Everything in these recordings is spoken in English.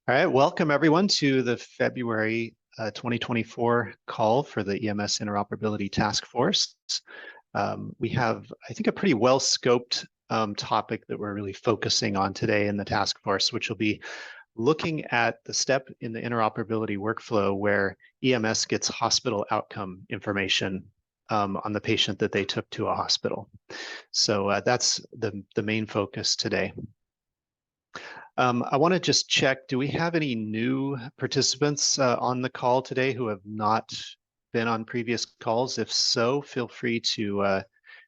All right, welcome everyone to the February 2024 call for the EMS Interoperability Task Force. We have, I think, a pretty well-scoped topic that we're really focusing on today in the task force, which will be looking at the step in the interoperability workflow where EMS gets hospital outcome information on the patient that they took to a hospital. So that's the main focus today. I want to just check, do we have any new participants on the call today who have not been on previous calls? If so, feel free to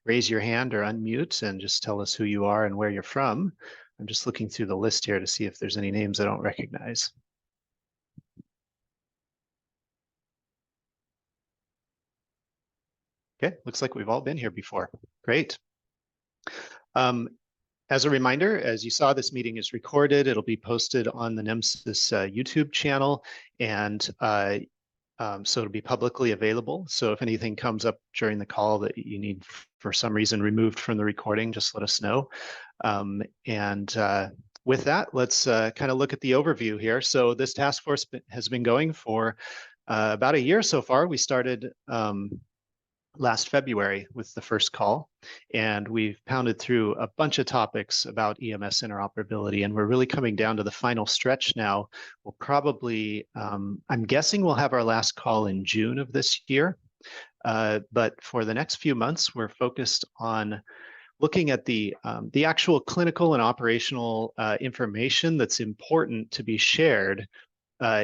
raise your hand or unmute and just tell us who you are and where you're from. I'm just looking through the list here to see if there's any names I don't recognize. Okay, looks like we've all been here before. Great. As a reminder, as you saw, this meeting is recorded. It'll be posted on the NEMSIS YouTube channel, and so it'll be publicly available. So if anything comes up during the call that you need for some reason removed from the recording, just let us know. With that, let's kind of look at the overview here. So this task force has been going for about a year so far. We started last February with the first call, and we've pounded through a bunch of topics about EMS interoperability, and we're really coming down to the final stretch now. We'll probably, I'm guessing we'll have our last call in June of this year, but for the next few months, we're focused on looking at the actual clinical and operational information that's important to be shared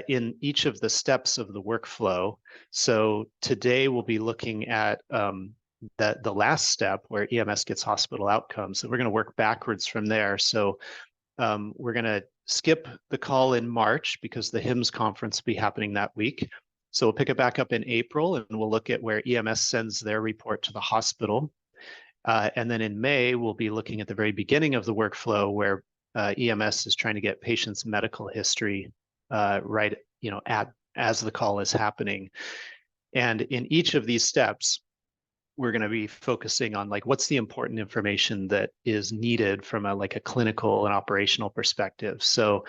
in each of the steps of the workflow. So today we'll be looking at the last step where EMS gets hospital outcomes. So we're going to work backwards from there. So we're going to skip the call in March because the HIMSS conference will be happening that week. So we'll pick it back up in April, and we'll look at where EMS sends their report to the hospital. And then in May, we'll be looking at the very beginning of the workflow where EMS is trying to get patients' medical history right, as the call is happening. And in each of these steps, we're going to be focusing on what's the important information that is needed from a clinical and operational perspective. So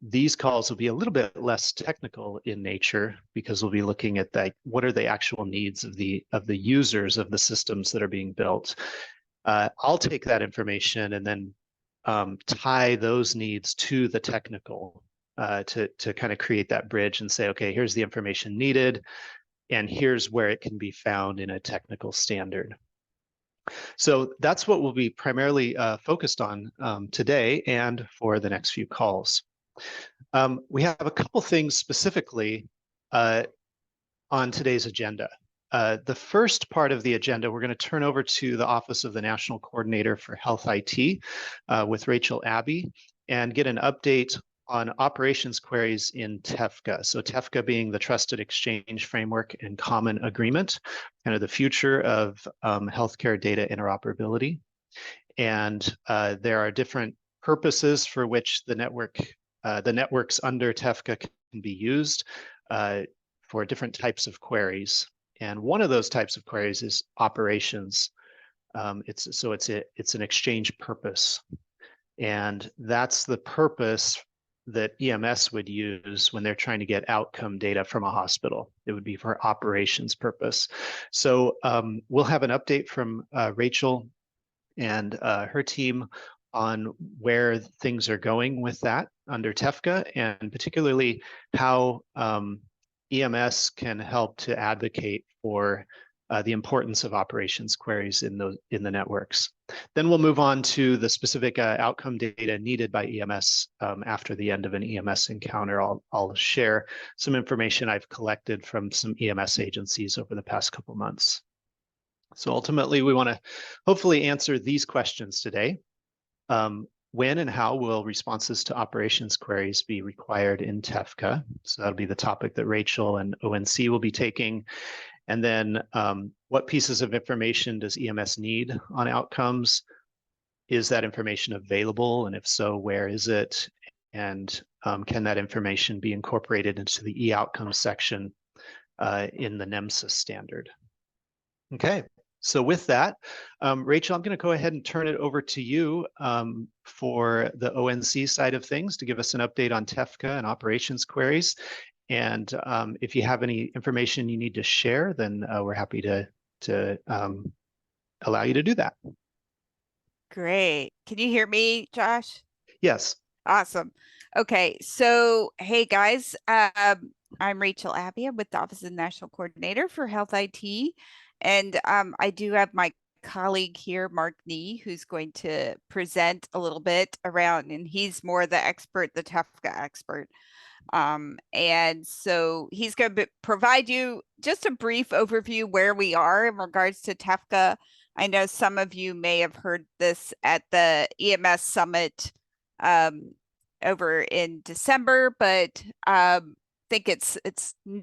these calls will be a little bit less technical in nature because we'll be looking at what are the actual needs of the users of the systems that are being built. I'll take that information and then tie those needs to the technical to kind of create that bridge and say, okay, here's the information needed, and here's where it can be found in a technical standard. So that's what we'll be primarily focused on today and for the next few calls. We have a couple things specifically on today's agenda. The first part of the agenda, we're going to turn over to the Office of the National Coordinator for Health IT with Rachel Abbey and get an update on operations queries in TEFCA. So TEFCA being the Trusted Exchange Framework and Common Agreement, kind of the future of healthcare data interoperability. And there are different purposes for which the networks under TEFCA can be used for different types of queries. And one of those types of queries is operations. It's an exchange purpose. And that's the purpose that EMS would use when they're trying to get outcome data from a hospital. It would be for operations purpose. So we'll have an update from Rachel and her team on where things are going with that under TEFCA, and particularly how EMS can help to advocate for the importance of operations queries in the networks. Then we'll move on to the specific outcome data needed by EMS after the end of an EMS encounter. I'll share some information I've collected from some EMS agencies over the past couple months. So ultimately, we want to hopefully answer these questions today. When and how will responses to operations queries be required in TEFCA? So that'll be the topic that Rachel and ONC will be taking. And then what pieces of information does EMS need on outcomes? Is that information available? And if so, where is it? And can that information be incorporated into the e-outcomes section in the NEMSIS standard? Okay, So with that, Rachel, I'm going to go ahead and turn it over to you for the ONC side of things to give us an update on TEFCA and operations queries. And if you have any information you need to share, then we're happy to allow you to do that. Great. Can you hear me, Josh? Yes. Awesome. Okay, so hey guys, I'm Rachel Abbey. I'm with the Office of the National Coordinator for Health IT, and I do have my colleague here, Mark Nee, who's going to present a little bit around, and he's more the expert, the TEFCA expert. And so he's going to provide you just a brief overview where we are in regards to TEFCA. I know some of you may have heard this at the EMS Summit over in December, but think it's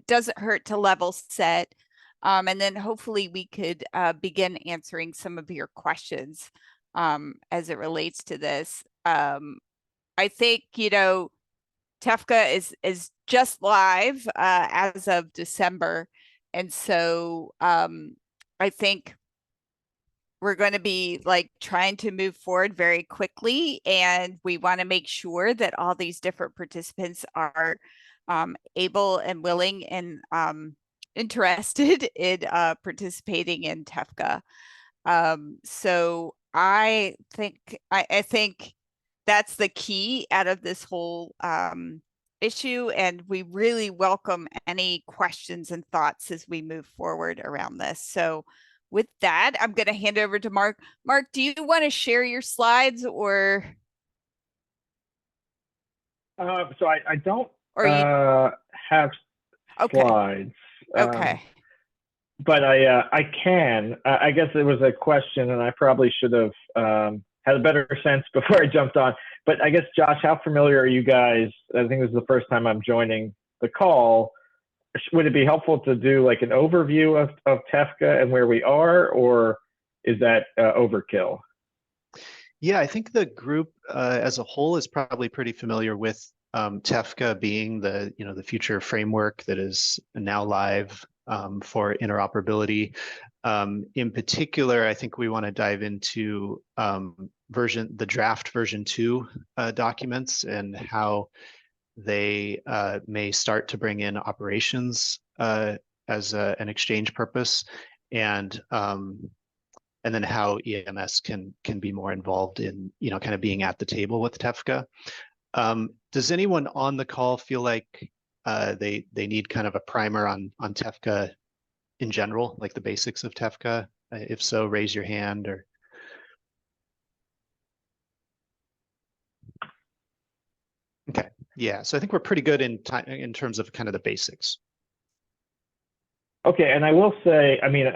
doesn't hurt to level set. And then hopefully we could begin answering some of your questions as it relates to this. I think, TEFCA is just live as of December. And so I think we're going to be like trying to move forward very quickly. And we want to make sure that all these different participants are able and willing and interested in participating in TEFCA. So I think that's the key out of this whole issue, and we really welcome any questions and thoughts as we move forward around this. So with that, I'm going to hand over to Mark. Mark, do you want to share your slides or? So I don't have slides. Okay. But I can. I guess it was a question, and I probably should have had a better sense before I jumped on. But I guess, Josh, how familiar are you guys? I think this is the first time I'm joining the call. Would it be helpful to do like an overview of TEFCA and where we are, or is that overkill? Yeah, I think the group as a whole is probably pretty familiar with TEFCA being the future framework that is now live for interoperability. In particular, I think we want to dive into the draft version 2 documents and how they may start to bring in operations as an exchange purpose, and then how EMS can be more involved in kind of being at the table with TEFCA. Does anyone on the call feel like they need kind of a primer on TEFCA in general, like the basics of TEFCA? If so, raise your hand. Or okay, yeah. So I think we're pretty good in terms of kind of the basics. Okay, and I will say, I mean,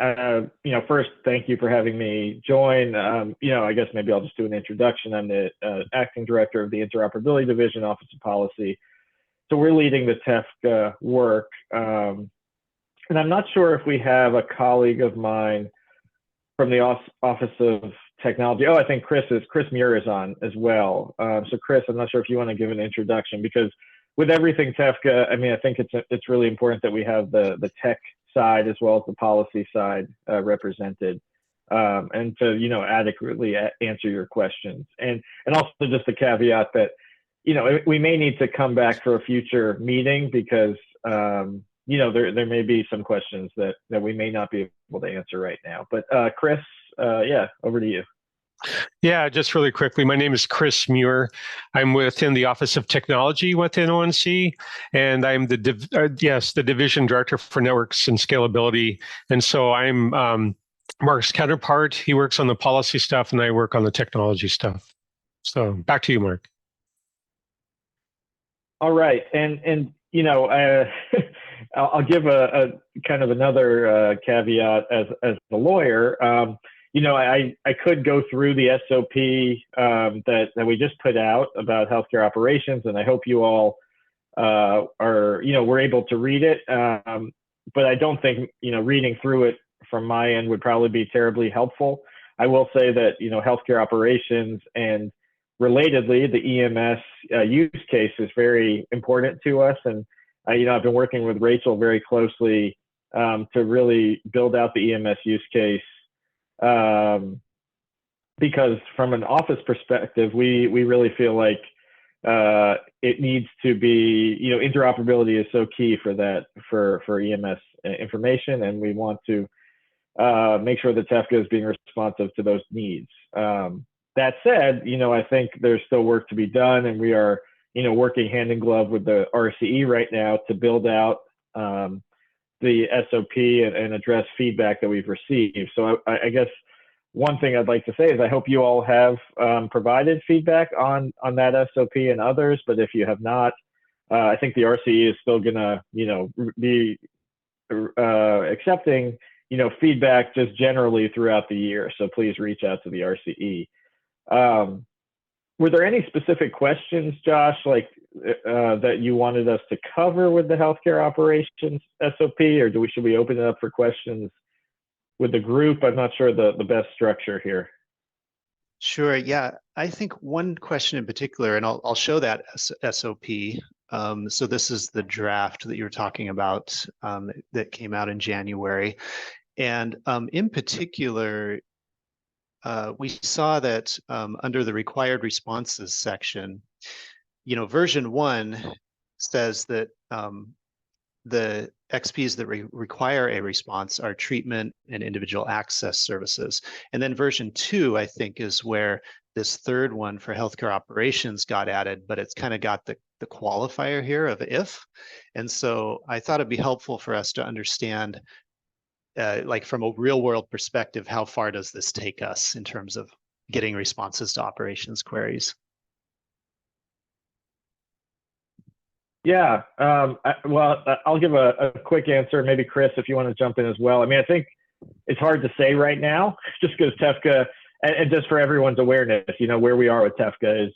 first, thank you for having me join. I guess maybe I'll just do an introduction. I'm the acting director of the Interoperability Division, Office of Policy. So we're leading the TEFCA work. And I'm not sure if we have a colleague of mine from the Office of Technology. Oh, I think Chris Muir is on as well. So Chris, I'm not sure if you want to give an introduction, because with everything TEFCA, I mean, I think it's really important that we have the tech side as well as the policy side represented, and to adequately answer your questions. And also just a caveat that we may need to come back for a future meeting, because there may be some questions that we may not be able to answer right now. But Chris, yeah, over to you. Yeah, just really quickly, my name is Chris Muir. I'm within the Office of Technology within ONC, and I'm the Division Director for Networks and Scalability. And so I'm Mark's counterpart. He works on the policy stuff, and I work on the technology stuff. So back to you, Mark. All right, and I'll give a kind of another caveat as a lawyer. I could go through the SOP that we just put out about healthcare operations, and I hope you all were able to read it. But I don't think reading through it from my end would probably be terribly helpful. I will say that healthcare operations and relatedly the EMS use case is very important to us, and I've been working with Rachel very closely to really build out the EMS use case because from an office perspective, we really feel like it needs to be, interoperability is so key for that, for EMS information, and we want to make sure that TEFCA is being responsive to those needs. That said, I think there's still work to be done, and we are, working hand in glove with the RCE right now to build out the SOP and address feedback that we've received. So I guess one thing I'd like to say is I hope you all have provided feedback on that SOP and others, but if you have not, I think the RCE is still gonna, be accepting, feedback just generally throughout the year. So please reach out to the RCE. Were there any specific questions, Josh, like that you wanted us to cover with the healthcare operations SOP, or should we open it up for questions with the group? I'm not sure the best structure here. Sure. Yeah, I think one question in particular, and I'll show that SOP. So this is the draft that you were talking about that came out in January. And in particular, we saw that under the required responses section, version 1 says that the XPs that require a response are treatment and individual access services. And then version 2, I think, is where this third one for healthcare operations got added, but it's kind of got the qualifier here of if. And so I thought it'd be helpful for us to understand, like from a real world perspective, how far does this take us in terms of getting responses to operations queries? Yeah, I'll give a quick answer. Maybe Chris, if you want to jump in as well. I mean, I think it's hard to say right now, just because TEFCA, and just for everyone's awareness, where we are with TEFCA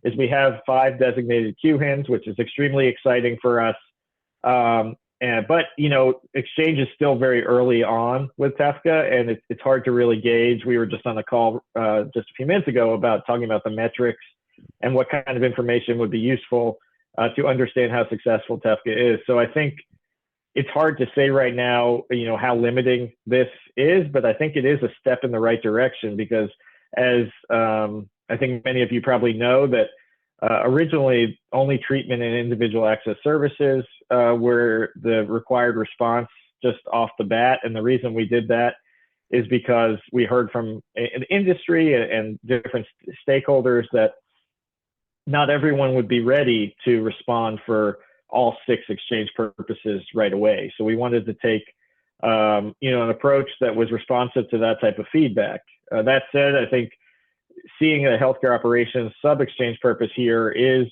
is we have 5 designated QHINs, which is extremely exciting for us. But Exchange is still very early on with TEFCA, and it's hard to really gauge. We were just on a call just a few minutes ago talking about the metrics and what kind of information would be useful to understand how successful TEFCA is. So I think it's hard to say right now, how limiting this is, but I think it is a step in the right direction because, as I think many of you probably know, that originally only treatment and individual access services were the required response just off the bat. And the reason we did that is because we heard from an industry and different stakeholders that not everyone would be ready to respond for all 6 exchange purposes right away. So we wanted to take, an approach that was responsive to that type of feedback. That said, I think seeing a healthcare operations sub-exchange purpose here is,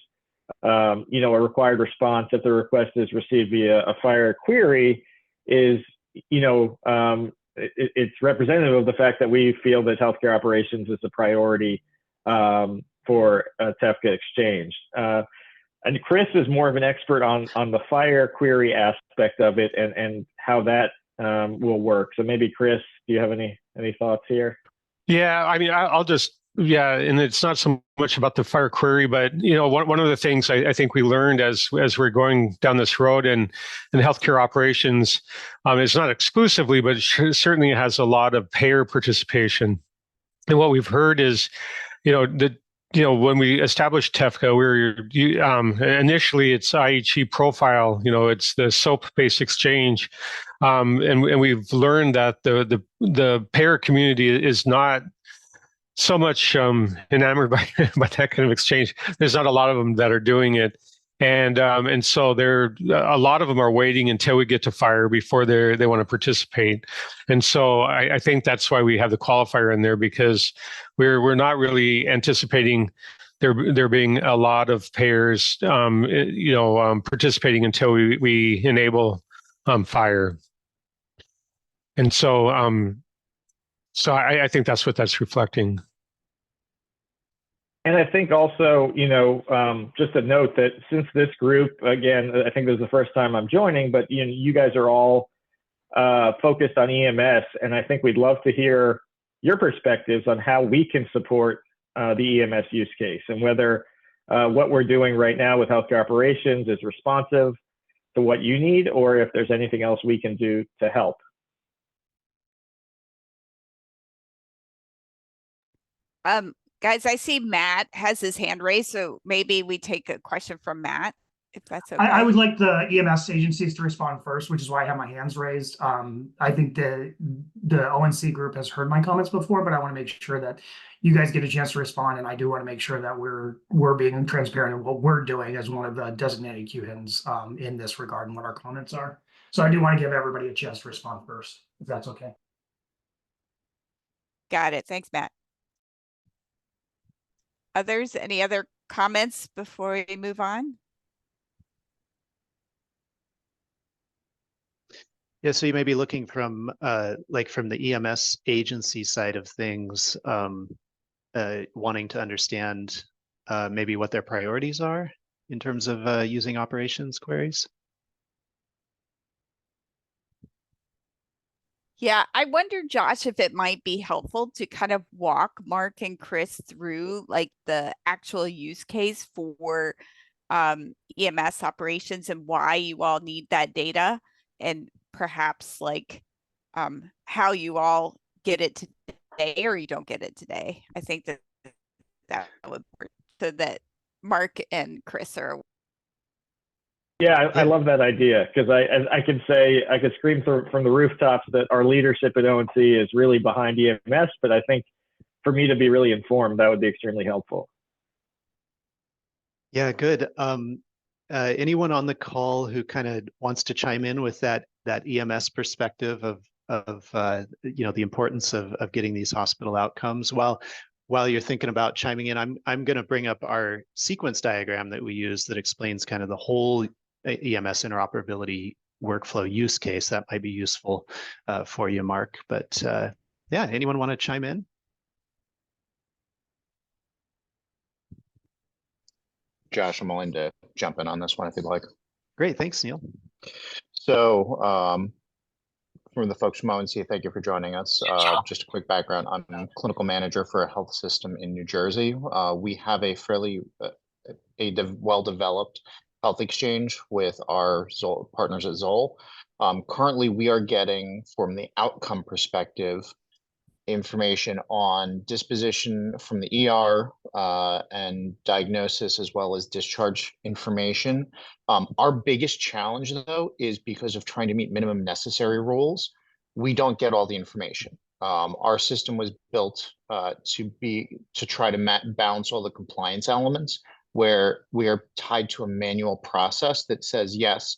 a required response if the request is received via a FHIR query is, it's representative of the fact that we feel that healthcare operations is a priority for TEFCA Exchange. And Chris is more of an expert on the FHIR query aspect of it and how that will work. So maybe Chris, do you have any thoughts here? Yeah, I mean, I'll just, and it's not so much about the FHIR query, but one of the things I think we learned as we're going down this road in healthcare operations is not exclusively, but it certainly has a lot of payer participation. And what we've heard is, when we established TEFCA, initially it's IHE profile, it's the SOAP-based exchange. And we've learned that the payer community is not so much enamored by that kind of exchange. There's not a lot of them that are doing it. And so a lot of them are waiting until we get to FHIR before they want to participate. And so I think that's why we have the qualifier in there, because we're not really anticipating there being a lot of payers participating until we enable FHIR. And so I think that's what that's reflecting. And I think also, just a note that since this group, again, I think this is the first time I'm joining, but you guys are all focused on EMS, and I think we'd love to hear your perspectives on how we can support the EMS use case, and whether what we're doing right now with healthcare operations is responsive to what you need, or if there's anything else we can do to help. Guys, I see Matt has his hand raised, so maybe we take a question from Matt, if that's okay. I would like the EMS agencies to respond first, which is why I have my hands raised. I think the ONC group has heard my comments before, but I want to make sure that you guys get a chance to respond, and I do want to make sure that we're being transparent in what we're doing as one of the designated QHINs in this regard and what our comments are. So I do want to give everybody a chance to respond first, if that's okay. Got it. Thanks, Matt. Others, any other comments before we move on? Yeah, so you may be looking from like from the EMS agency side of things, wanting to understand maybe what their priorities are in terms of using operations queries. Yeah, I wonder, Josh, if it might be helpful to kind of walk Mark and Chris through like the actual use case for EMS operations and why you all need that data, and perhaps like how you all get it today or you don't get it today. I think that would work so that Mark and Chris are. Yeah, I love that idea, because I could scream from the rooftops that our leadership at ONC is really behind EMS, but I think for me to be really informed, that would be extremely helpful. Yeah, good. Anyone on the call who kind of wants to chime in with that EMS perspective of the importance of getting these hospital outcomes? While you're thinking about chiming in, I'm going to bring up our sequence diagram that we use that explains kind of the whole EMS interoperability workflow use case. That might be useful for you, Mark. But yeah, anyone want to chime in? Josh, I'm willing to jump in on this one if you'd like. Great, thanks, Neil. So from the folks from ONC, thank you for joining us. Just a quick background, I'm clinical manager for a health system in New Jersey. We have a fairly well-developed health exchange with our partners at Zoll. Currently, we are getting, from the outcome perspective, information on disposition from the ER and diagnosis, as well as discharge information. Our biggest challenge, though, is because of trying to meet minimum necessary rules, we don't get all the information. Our system was built to try to balance all the compliance elements, where we are tied to a manual process that says, yes,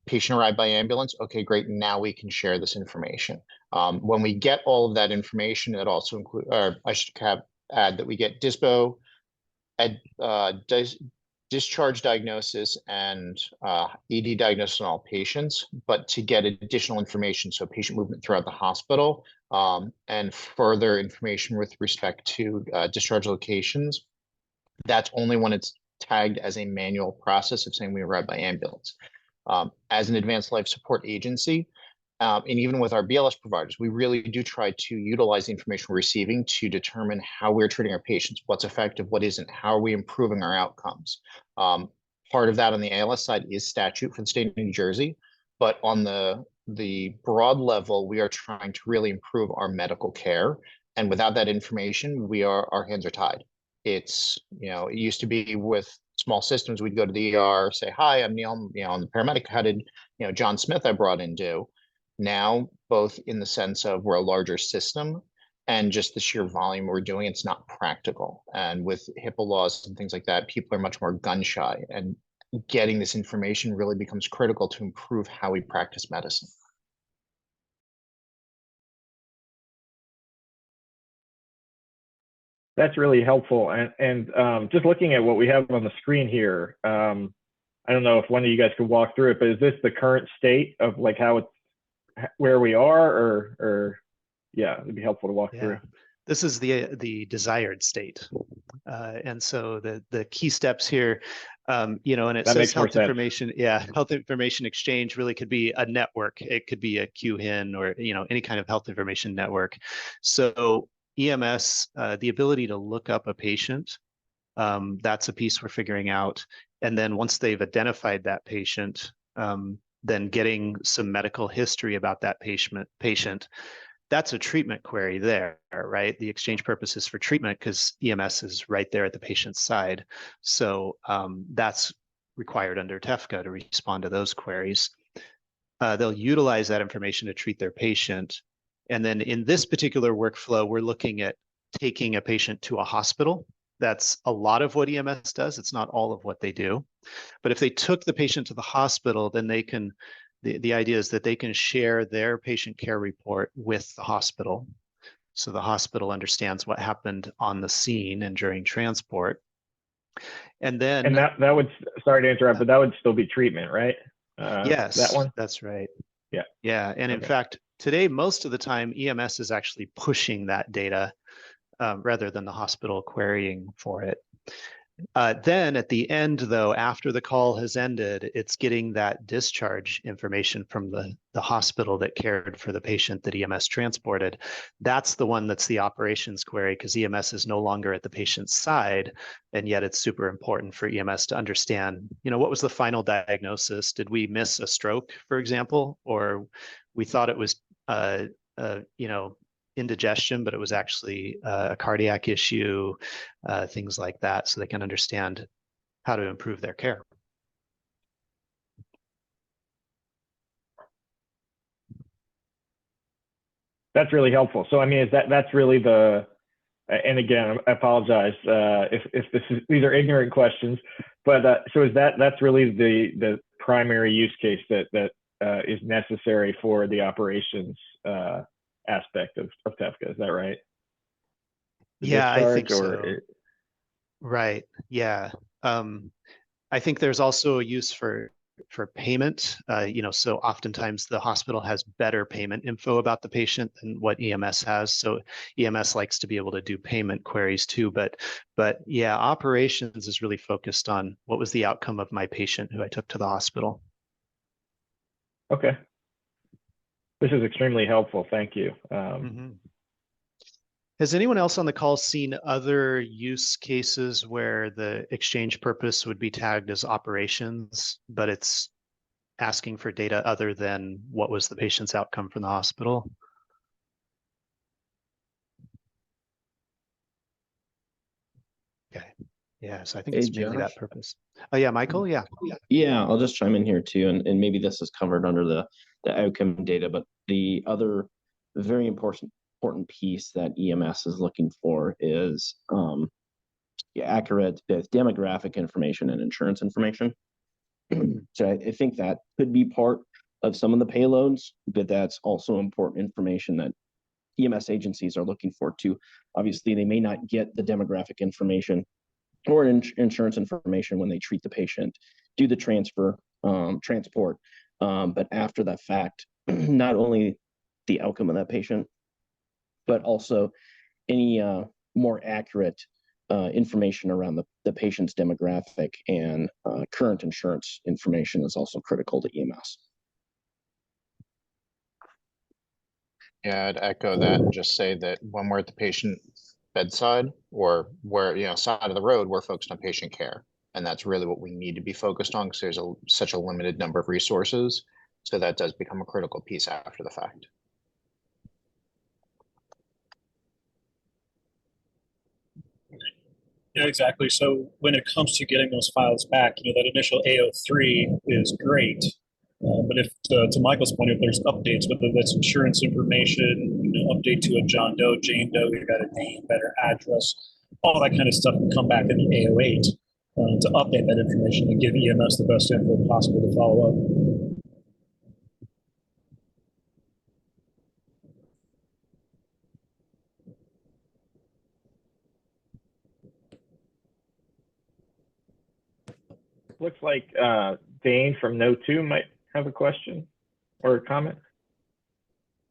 patient arrived by ambulance. Okay, great. Now we can share this information. When we get all of that information, it also includes, or I should add that we get dispo, discharge diagnosis, and ED diagnosis on all patients, but to get additional information, so patient movement throughout the hospital, and further information with respect to discharge locations, that's only when it's tagged as a manual process of saying we arrived by ambulance. As an advanced life support agency, and even with our BLS providers, we really do try to utilize the information we're receiving to determine how we're treating our patients, what's effective, what isn't, how are we improving our outcomes. Part of that on the ALS side is statute for the state of New Jersey, but on the broad level, we are trying to really improve our medical care. And without that information, our hands are tied. It's, it used to be with small systems, we'd go to the ER, say, hi, I'm Neil, I'm the paramedic. How did, John Smith I brought in do? Now, both in the sense of we're a larger system and just the sheer volume we're doing, it's not practical. And with HIPAA laws and things like that, people are much more gun shy, and getting this information really becomes critical to improve how we practice medicine. That's really helpful. And just looking at what we have on the screen here, I don't know if one of you guys could walk through it, but is this the current state of like how it's, where we are, or yeah, it'd be helpful to walk through. This is the desired state. And so the key steps here, and it That says makes health information. Yeah, health information exchange really could be a network. It could be a QHIN or any kind of health information network. So EMS, the ability to look up a patient, that's a piece we're figuring out. And then once they've identified that patient, then getting some medical history about that patient, that's a treatment query there, right? The exchange purpose is for treatment because EMS is right there at the patient's side. So that's required under TEFCA to respond to those queries. They'll utilize that information to treat their patient. And then in this particular workflow, we're looking at taking a patient to a hospital. That's a lot of what EMS does. It's not all of what they do. But if they took the patient to the hospital, then they can, the idea is that they can share their patient care report with the hospital. So the hospital understands what happened on the scene and during transport. And then— And that would, sorry to interrupt, but that would still be treatment, right? Yes, that one? that's right. Yeah. Yeah. And in Okay. fact, today, most of the time, EMS is actually pushing that data rather than the hospital querying for it. Then at the end, though, after the call has ended, it's getting that discharge information from the hospital that cared for the patient that EMS transported. That's the one that's the operations query, because EMS is no longer at the patient's side, and yet it's super important for EMS to understand, what was the final diagnosis? Did we miss a stroke, for example, or we thought it was, indigestion, but it was actually a cardiac issue, things like that, so they can understand how to improve their care. That's really helpful. So, I mean, that's really the, and again, I apologize if these are ignorant questions, but so that's really the primary use case that is necessary for the operations aspect of TEFCA. Is that right? The Yeah, I think discharge, so. Right. Yeah. I think there's also a use for payment. So oftentimes the hospital has better payment info about the patient than what EMS has. So EMS likes to be able to do payment queries too. But yeah, operations is really focused on what was the outcome of my patient who I took to the hospital. Okay. This is extremely helpful. Thank you. Has anyone else on the call seen other use cases where the exchange purpose would be tagged as operations, but it's asking for data other than what was the patient's outcome from the hospital? Okay. Yeah, so I think Hey, it's mainly that Josh. purpose. Oh yeah, Michael, yeah. Yeah, I'll just chime in here too, and maybe this is covered under the outcome data, but the other very important piece that EMS is looking for is accurate demographic information and insurance information. So I think that could be part of some of the payloads, but that's also important information that EMS agencies are looking for too. Obviously, they may not get the demographic information or insurance information when they treat the patient, do the transport, but after that fact, not only the outcome of that patient, but also any more accurate information around the patient's demographic and current insurance information is also critical to EMS. Yeah, I'd echo that and just say that when we're at the patient bedside or where, side of the road, we're focused on patient care. And that's really what we need to be focused on because there's such a limited number of resources. So that does become a critical piece after the fact. Yeah, exactly. So when it comes to getting those files back, that initial AO3 is great. But if, to Michael's point, if there's updates, whether that's insurance information, update to a John Doe, Jane Doe, you got a name, better address, all that kind of stuff can come back in the AO8 to update that information and give EMS the best info possible to follow up. Looks like Dane from No2 might have a question or a comment.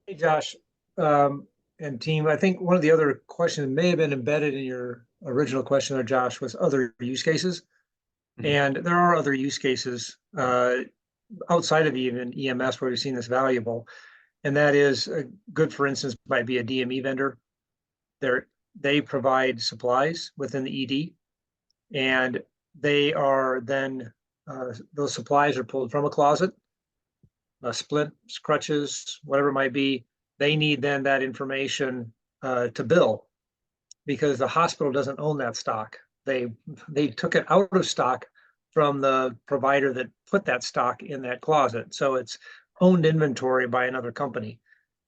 Hey, Josh and team. I think one of the other questions may have been embedded in your original question there, Josh, was other use cases. And there are other use cases outside of even EMS where we've seen this valuable. And that is good, for instance, might be a DME vendor. They provide supplies within the ED, and they are then, those supplies are pulled from a closet, splints, crutches, whatever it might be. they need then that information to bill, because the hospital doesn't own that stock. They took it out of stock from the provider that put that stock in that closet. So it's owned inventory by another company,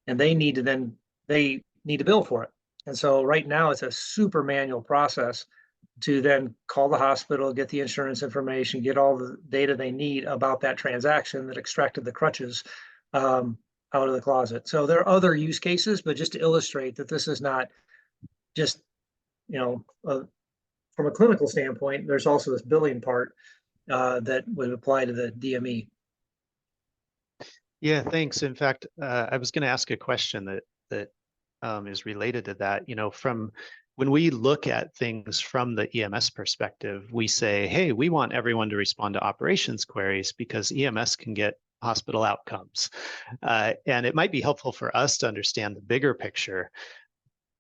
and they need to bill for it. And so right now it's a super manual process to then call the hospital, get the insurance information, get all the data they need about that transaction that extracted the crutches out of the closet. So there are other use cases, but just to illustrate that this is not just, from a clinical standpoint, there's also this billing part that would apply to the DME. Yeah, thanks. In fact, I was going to ask a question that is related to that. From when we look at things from the EMS perspective, we say, hey, we want everyone to respond to operations queries because EMS can get hospital outcomes. And it might be helpful for us to understand the bigger picture.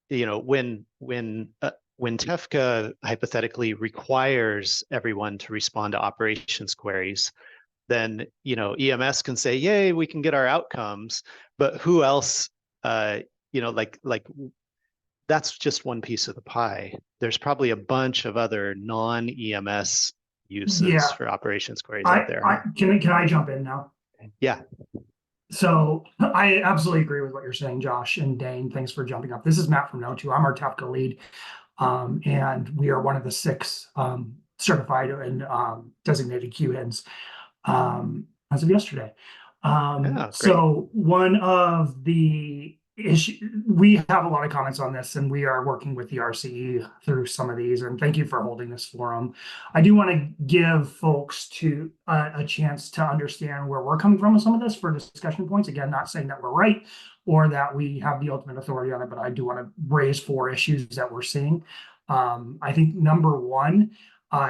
When TEFCA hypothetically requires everyone to respond to operations queries, then EMS can say, yay, we can get our outcomes, but who else, like that's just one piece of the pie. There's probably a bunch of other non-EMS uses for operations queries out there. Can I jump in now? Yeah. So I absolutely agree with what you're saying, Josh and Dane. Thanks for jumping up. This is Matt from No2. I'm our TEFCA lead, and we are one of the 6 certified and designated QHINs as of yesterday. So one of the issues, we have a lot of comments on this, and we are working with the RCE through some of these, and thank you for holding this forum. I do want to give folks a chance to understand where we're coming from with some of this for discussion points. Again, not saying that we're right or that we have the ultimate authority on it, but I do want to raise 4 issues that we're seeing. I think number 1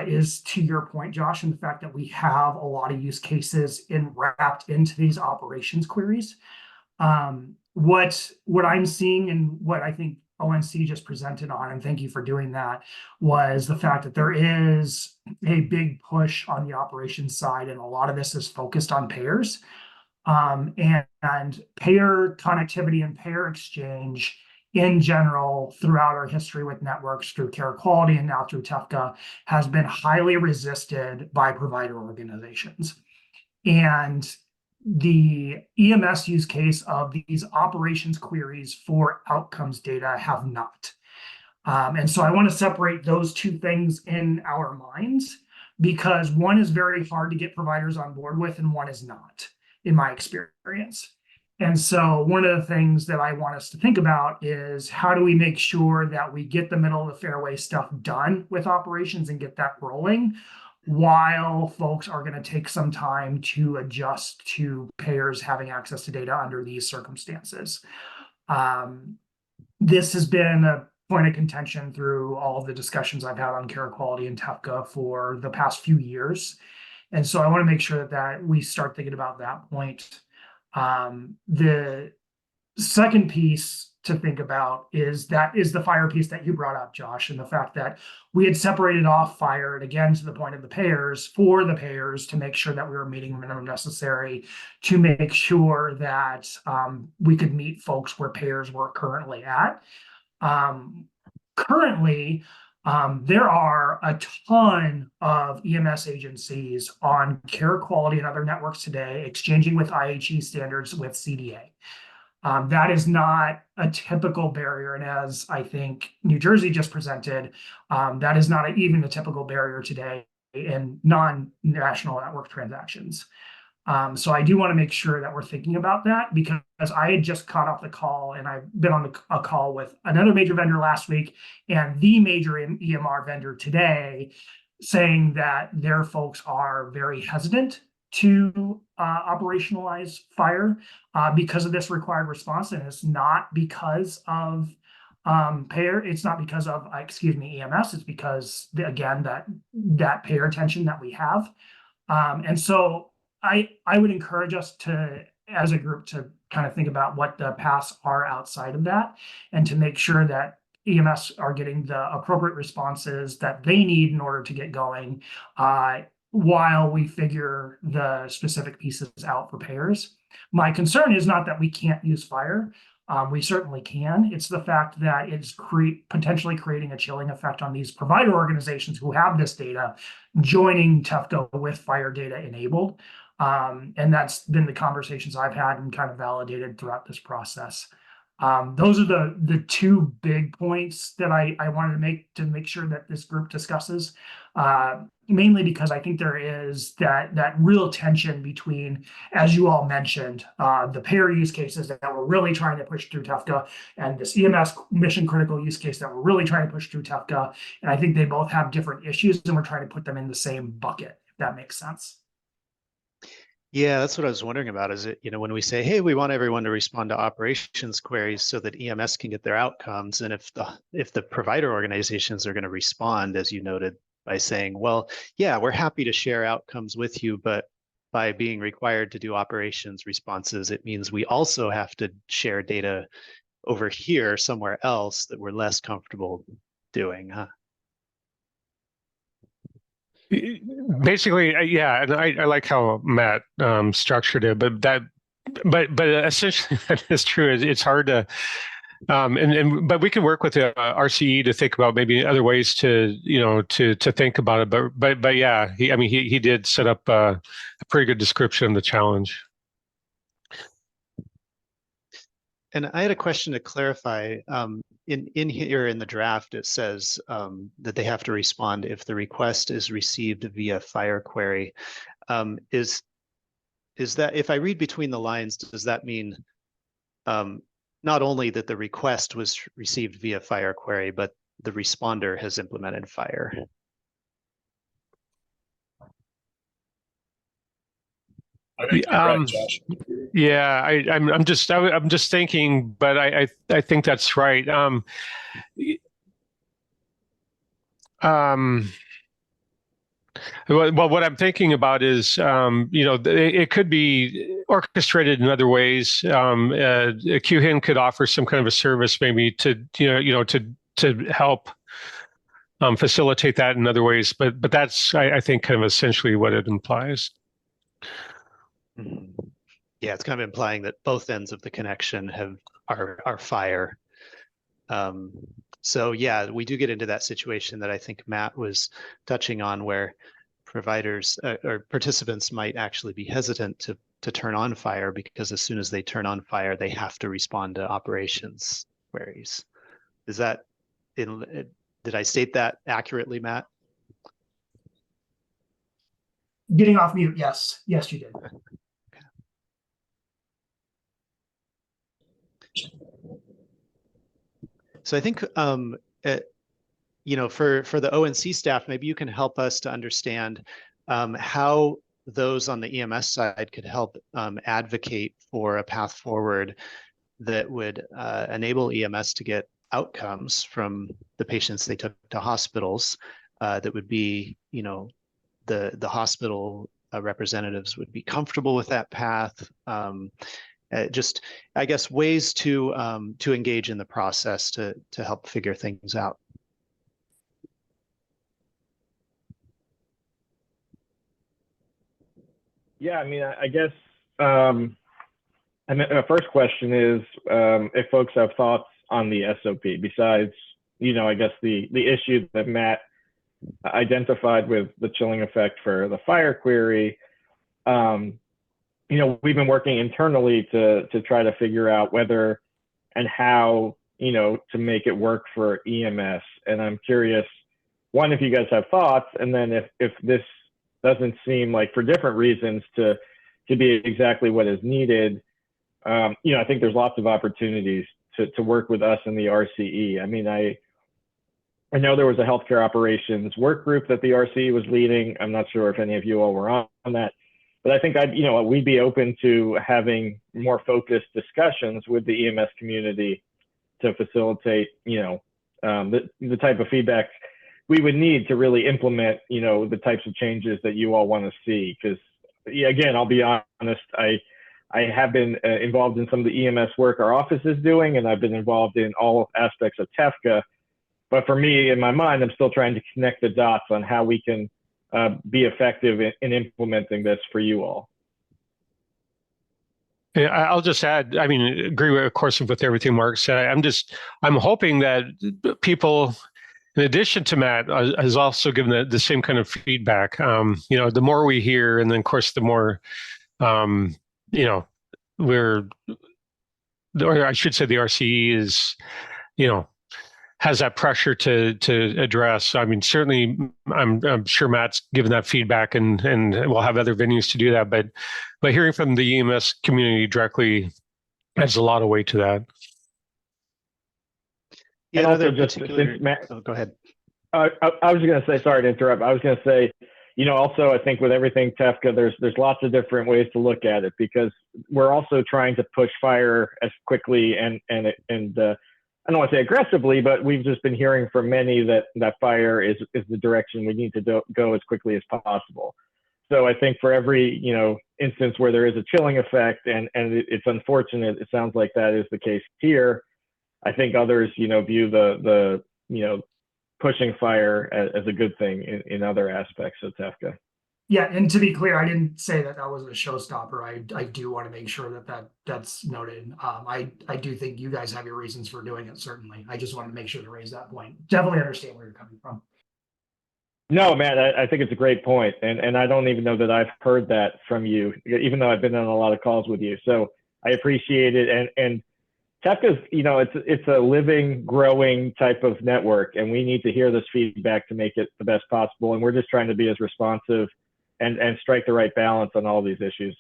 is to your point, Josh, and the fact that we have a lot of use cases wrapped into these operations queries. What I'm seeing and what I think ONC just presented on, and thank you for doing that, was the fact that there is a big push on the operations side, and a lot of this is focused on payers. And payer connectivity and payer exchange in general throughout our history with networks through care quality and now through TEFCA has been highly resisted by provider organizations. And the EMS use case of these operations queries for outcomes data have not. And so I want to separate those 2 things in our minds, because one is very hard to get providers on board with and one is not, in my experience. And so one of the things that I want us to think about is how do we make sure that we get the middle of the fairway stuff done with operations and get that rolling, while folks are going to take some time to adjust to payers having access to data under these circumstances. This has been a point of contention through all of the discussions I've had on care quality and TEFCA for the past few years. And so I want to make sure that we start thinking about that point. The second piece to think about is the FHIR piece that you brought up, Josh, and the fact that we had separated off FHIR, and again, to the point of the payers, for the payers to make sure that we were meeting the minimum necessary to make sure that we could meet folks where payers were currently at. Currently, there are a ton of EMS agencies on care quality and other networks today exchanging with IHE standards with CDA. That is not a typical barrier, and as I think New Jersey just presented, that is not even a typical barrier today in non-national network transactions. So I do want to make sure that we're thinking about that, because I had just caught off the call, and I've been on a call with another major vendor last week and the major EMR vendor today, saying that their folks are very hesitant to operationalize FHIR because of this required response, and it's not because of payer. It's not because of EMS. It's because again that payer attention that we have, and so I would encourage us to, as a group, to kind of think about what the paths are outside of that, and to make sure that EMS are getting the appropriate responses that they need in order to get going, while we figure the specific pieces out for payers. My concern is not that we can't use FHIR. We certainly can. It's the fact that it's potentially creating a chilling effect on these provider organizations who have this data, joining TEFCA with FHIR data enabled. And that's been the conversations I've had and kind of validated throughout this process. Those are the two big points that I wanted to make sure that this group discusses, mainly because I think there is that real tension between, as you all mentioned, the payer use cases that we're really trying to push through TEFCA and this EMS mission critical use case that we're really trying to push through TEFCA. And I think they both have different issues and we're trying to put them in the same bucket, if that makes sense. Yeah, that's what I was wondering about. Is it, when we say, hey, we want everyone to respond to operations queries so that EMS can get their outcomes, and if the provider organizations are going to respond, as you noted, by saying, well, yeah, we're happy to share outcomes with you, but by being required to do operations responses, it means we also have to share data over here somewhere else that we're less comfortable doing, huh? Basically, yeah, and I like how Matt structured it, but essentially that is true. It's hard to, but we can work with the RCE to think about maybe other ways to to think about it. But yeah, he did set up a pretty good description of the challenge. And I had a question to clarify. In here in the draft, it says that they have to respond if the request is received via FHIR query. Is that, if I read between the lines, does that mean not only that the request was received via FHIR query, but the responder has implemented FHIR? I think you're right, Josh. Yeah, I'm just thinking, but I think that's right. Well, what I'm thinking about is, it could be orchestrated in other ways. QHIN could offer some kind of a service, maybe to to help facilitate that in other ways. But that's I think kind of essentially what it implies. Mm-hmm. Yeah, it's kind of implying that both ends of the connection are FHIR. So yeah, we do get into that situation that I think Matt was touching on, where providers or participants might actually be hesitant to turn on FHIR because as soon as they turn on FHIR, they have to respond to operations queries. Is that did I state that accurately, Matt? Getting off mute, yes, you did. So I think, for the ONC staff, maybe you can help us to understand how those on the EMS side could help advocate for a path forward that would enable EMS to get outcomes from the patients they took to hospitals. That would be, the hospital representatives would be comfortable with that path. Just, I guess, ways to engage in the process to help figure things out. Yeah, I guess the first question is if folks have thoughts on the SOP besides, I guess the issue that Matt identified with the chilling effect for the FHIR query. We've been working internally to try to figure out whether and how, to make it work for EMS. And I'm curious, one, if you guys have thoughts, and then if this doesn't seem like, for different reasons, to be exactly what is needed, I think there's lots of opportunities to work with us in the RCE. I know there was a healthcare operations work group that the RCE was leading. I'm not sure if any of you all were on that. But I think we'd be open to having more focused discussions with the EMS community to facilitate, the type of feedback we would need to really implement, the types of changes that you all want to see. Because, again, I'll be honest, I have been involved in some of the EMS work our office is doing, and I've been involved in all aspects of TEFCA. But for me, in my mind, I'm still trying to connect the dots on how we can be effective in implementing this for you all. Yeah, I'll just add, I mean, agree with, of course, with everything Mark said. I'm hoping that people, in addition to Matt, has also given the same kind of feedback. The more we hear, and then of course, the more, you know, we're, or I should say the RCE is, has that pressure to address. I mean, certainly, I'm sure Matt's given that feedback, and we'll have other venues to do that. But hearing from the EMS community directly adds a lot of weight to that. Yeah, And also just since Matt, go ahead. I was going to say, sorry to interrupt. I was going to say, also, I think with everything TEFCA, there's lots of different ways to look at it, because we're also trying to push fire as quickly and I don't want to say aggressively, but we've just been hearing from many that fire is the direction we need to go as quickly as possible. So I think for every instance where there is a chilling effect, and it's unfortunate, it sounds like that is the case here. I think others view the pushing fire as a good thing in other aspects of TEFCA. Yeah, and to be clear, I didn't say that was a showstopper. I do want to make sure that's noted. I do think you guys have your reasons for doing it, certainly. I just wanted to make sure to raise that point. Definitely understand where you're coming from. No, Matt, I think it's a great point. And I don't even know that I've heard that from you, even though I've been on a lot of calls with you. So I appreciate it. And TEFCA's, it's a living, growing type of network, and we need to hear this feedback to make it the best possible. And we're just trying to be as responsive and strike the right balance on all these issues.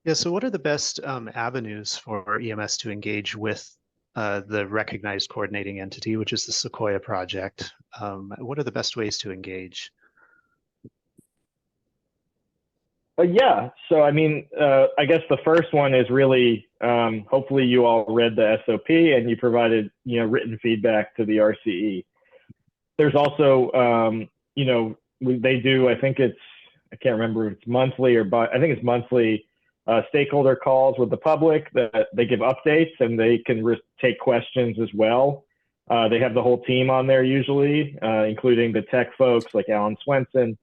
Yeah, so what are the best avenues for EMS to engage with the recognized coordinating entity, which is the Sequoia project? What are the best ways to engage? Yeah, so I mean, I guess the first one is really, hopefully you all read the SOP and you provided, written feedback to the RCE. There's also, they do, I can't remember if it's monthly I think it's monthly stakeholder calls with the public that they give updates, and they can take questions as well. They have the whole team on there usually, including the tech folks like Alan Swenson.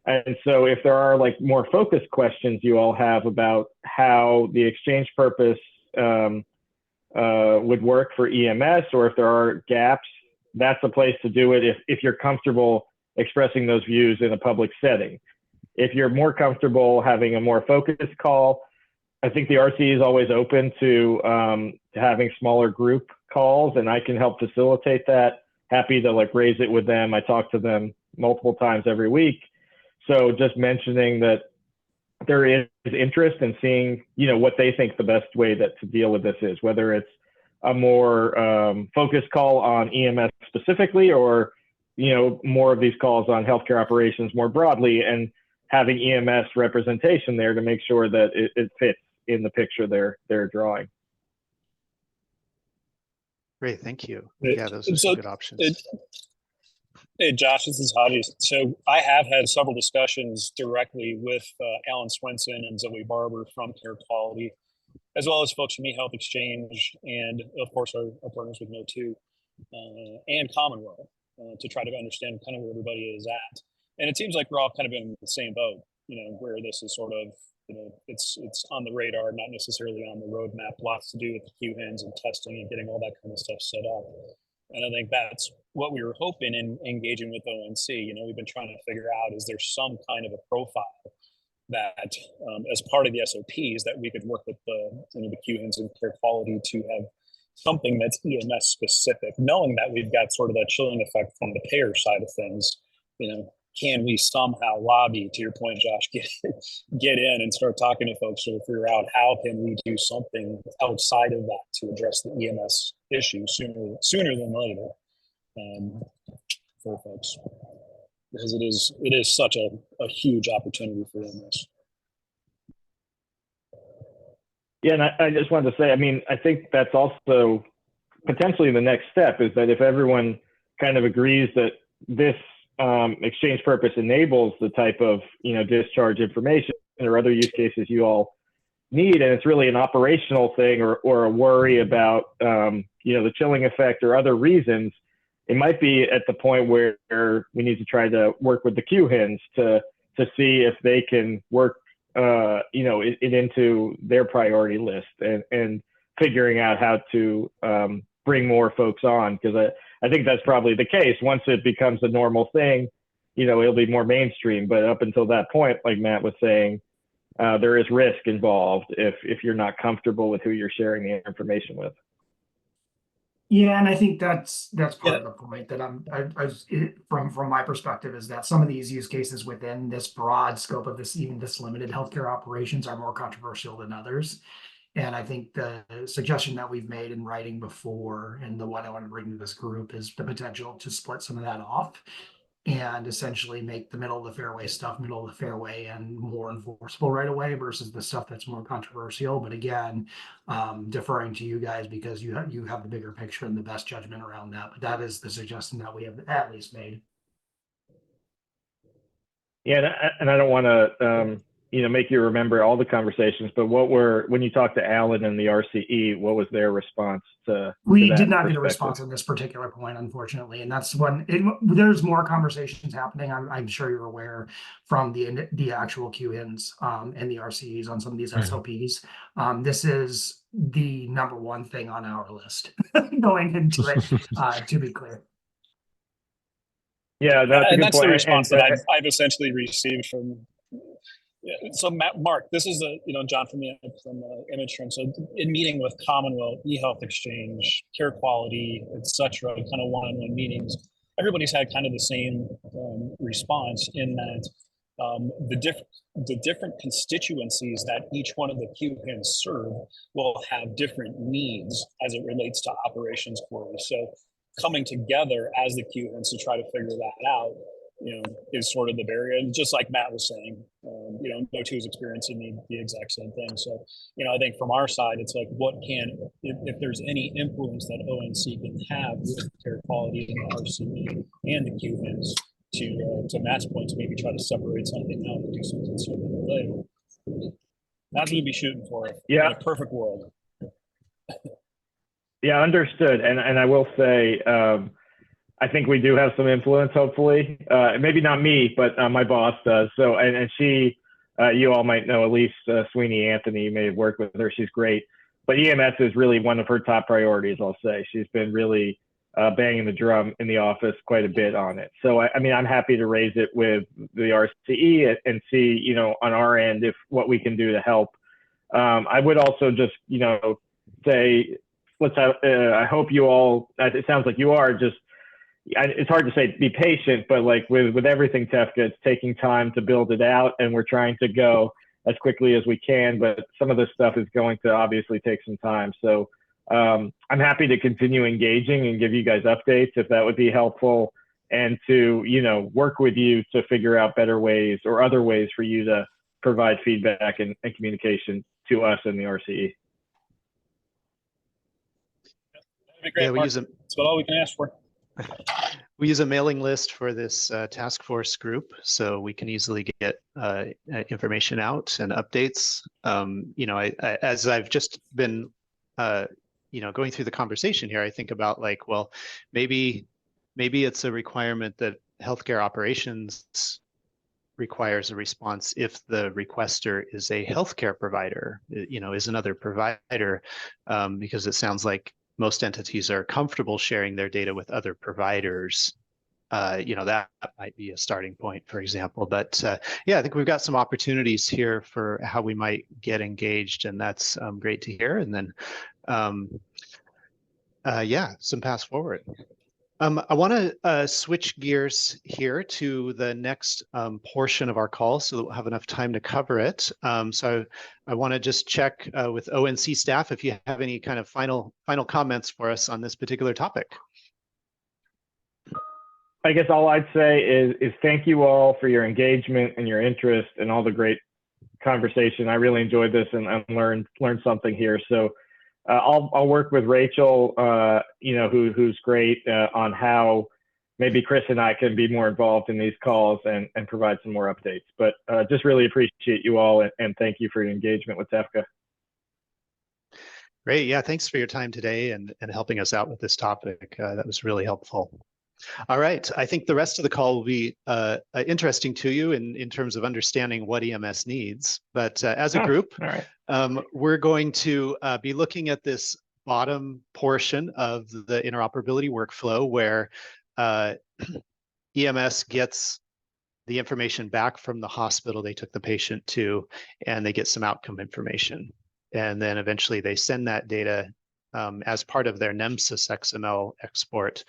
And so if there are more focused questions you all have about how the exchange purpose would work for EMS, or if there are gaps, that's a place to do it if you're comfortable expressing those views in a public setting. If you're more comfortable having a more focused call, I think the RCE is always open to having smaller group calls, and I can help facilitate that. Happy to raise it with them. I talk to them multiple times every week. So just mentioning that there is interest in seeing, what they think the best way to deal with this is, whether it's a more focused call on EMS specifically, or, more of these calls on healthcare operations more broadly, and having EMS representation there to make sure that it fits in the picture they're drawing. Great, thank you. Yeah, those are some good options. Hey, Josh, this is Hadi. So I have had several discussions directly with Alan Swenson and Zoe Barber from Care Quality, as well as folks from eHealth Exchange, and of course our partners with No2 and Commonwealth, to try to understand kind of where everybody is at. And it seems like we're all kind of in the same boat, where this is sort of, it's on the radar, not necessarily on the roadmap. Lots to do with the QHINs and testing and getting all that kind of stuff set up. And I think that's what we were hoping in engaging with ONC. We've been trying to figure out, is there some kind of a profile that, as part of the SOPs, that we could work with the QHINs and Care Quality to have something that's EMS specific, knowing that we've got sort of that chilling effect from the payer side of things. Can we somehow lobby, to your point, Josh, get in and start talking to folks to figure out how can we do something outside of that to address the EMS issue sooner than later, for folks, because it is such a huge opportunity for EMS. Yeah, and I just wanted to say, I mean, I think that's also potentially the next step, is that if everyone kind of agrees that this exchange purpose enables the type of discharge information or other use cases you all need, and it's really an operational thing or a worry about the chilling effect or other reasons, it might be at the point where we need to try to work with the QHINs to see if they can work it into their priority list and figuring out how to bring more folks on, because I think that's probably the case. Once it becomes a normal thing, it'll be more mainstream. But up until that point, like Matt was saying, there is risk involved if you're not comfortable with who you're sharing the information with. Yeah, and I think that's part of the point that from my perspective is that some of these use cases within this broad scope of this limited healthcare operations are more controversial than others. And I think the suggestion that we've made in writing before, and the one I want to bring to this group, is the potential to split some of that off and essentially make the middle of the fairway stuff middle of the fairway and more enforceable right away versus the stuff that's more controversial. But again, deferring to you guys because you have the bigger picture and the best judgment around that. But that is the suggestion that we have at least made. Yeah, and I don't want to make you remember all the conversations, but when you talked to Alan and the RCE, what was their response to? We did not get a response on this particular point, unfortunately, and that's when there's more conversations happening. I'm sure you're aware from the actual QINs and the RCEs on some of these SOPs. This is the number one thing on our list going into it. To be clear. Yeah, that's the response that I've essentially received from. Yeah, so Mark, this is John from Imagetrend. So in meeting with Commonwealth, eHealth Exchange, Care Quality, etc., kind of one-on-one meetings, everybody's had kind of the same response in that the different constituencies that each one of the QPINs serve will have different needs as it relates to operations queries. So coming together as the QPINs to try to figure that out, is sort of the barrier. And just like Matt was saying, No2 is experiencing the exact same thing. So, I think from our side, it's like, if there's any influence that ONC can have with Care Quality and the RCE and the QPINs to Matt's point, to maybe try to separate something out and do something sort of related. That's what we'd be shooting for. In a perfect world. Yeah, understood. And I will say, I think we do have some influence, hopefully. Maybe not me, but my boss does. So, and she, you all might know Elise Sweeney Anthony. You may have worked with her. She's great. But EMS is really one of her top priorities, I'll say. She's been really banging the drum in the office quite a bit on it. So, I'm happy to raise it with the RCE and see, on our end, what we can do to help. I would also just, say, I hope you all, it sounds like you are just, it's hard to say be patient, but like with everything Tefka, it's taking time to build it out, and we're trying to go as quickly as we can, but some of this stuff is going to obviously take some time. So I'm happy to continue engaging and give you guys updates if that would be helpful, and to work with you to figure out better ways or other ways for you to provide feedback and communication to us and the RCE. That'd be great. Yeah, That's about all we can ask for. We use a mailing list for this task force group, so we can easily get information out and updates. As I've just been, going through the conversation here, I think about like, well, maybe it's a requirement that healthcare operations requires a response if the requester is a healthcare provider, is another provider, because it sounds like most entities are comfortable sharing their data with other providers. That might be a starting point, for example. But I think we've got some opportunities here for how we might get engaged, and that's great to hear. And then, some paths forward. I want to switch gears here to the next portion of our call so that we'll have enough time to cover it. So I want to just check with ONC staff if you have any kind of final comments for us on this particular topic. I guess all I'd say is thank you all for your engagement and your interest and all the great conversation. I really enjoyed this and learned something here. So I'll work with Rachel, who's great on how maybe Chris and I can be more involved in these calls and provide some more updates. But just really appreciate you all and thank you for your engagement with Tefka. Great. Yeah, thanks for your time today and helping us out with this topic. That was really helpful. All right. I think the rest of the call will be interesting to you in terms of understanding what EMS needs. But as a group, All right. we're going to be looking at this bottom portion of the interoperability workflow where EMS gets the information back from the hospital they took the patient to, and they get some outcome information. And then eventually they send that data as part of their NEMSIS XML export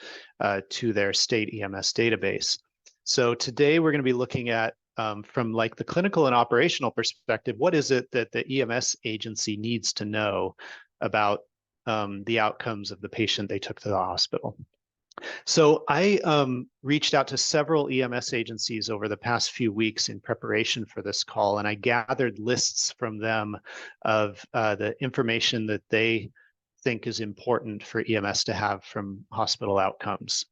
to their state EMS database. So today we're going to be looking at from like the clinical and operational perspective, what is it that the EMS agency needs to know about the outcomes of the patient they took to the hospital? So I reached out to several EMS agencies over the past few weeks in preparation for this call, and I gathered lists from them of the information that they think is important for EMS to have from hospital outcomes.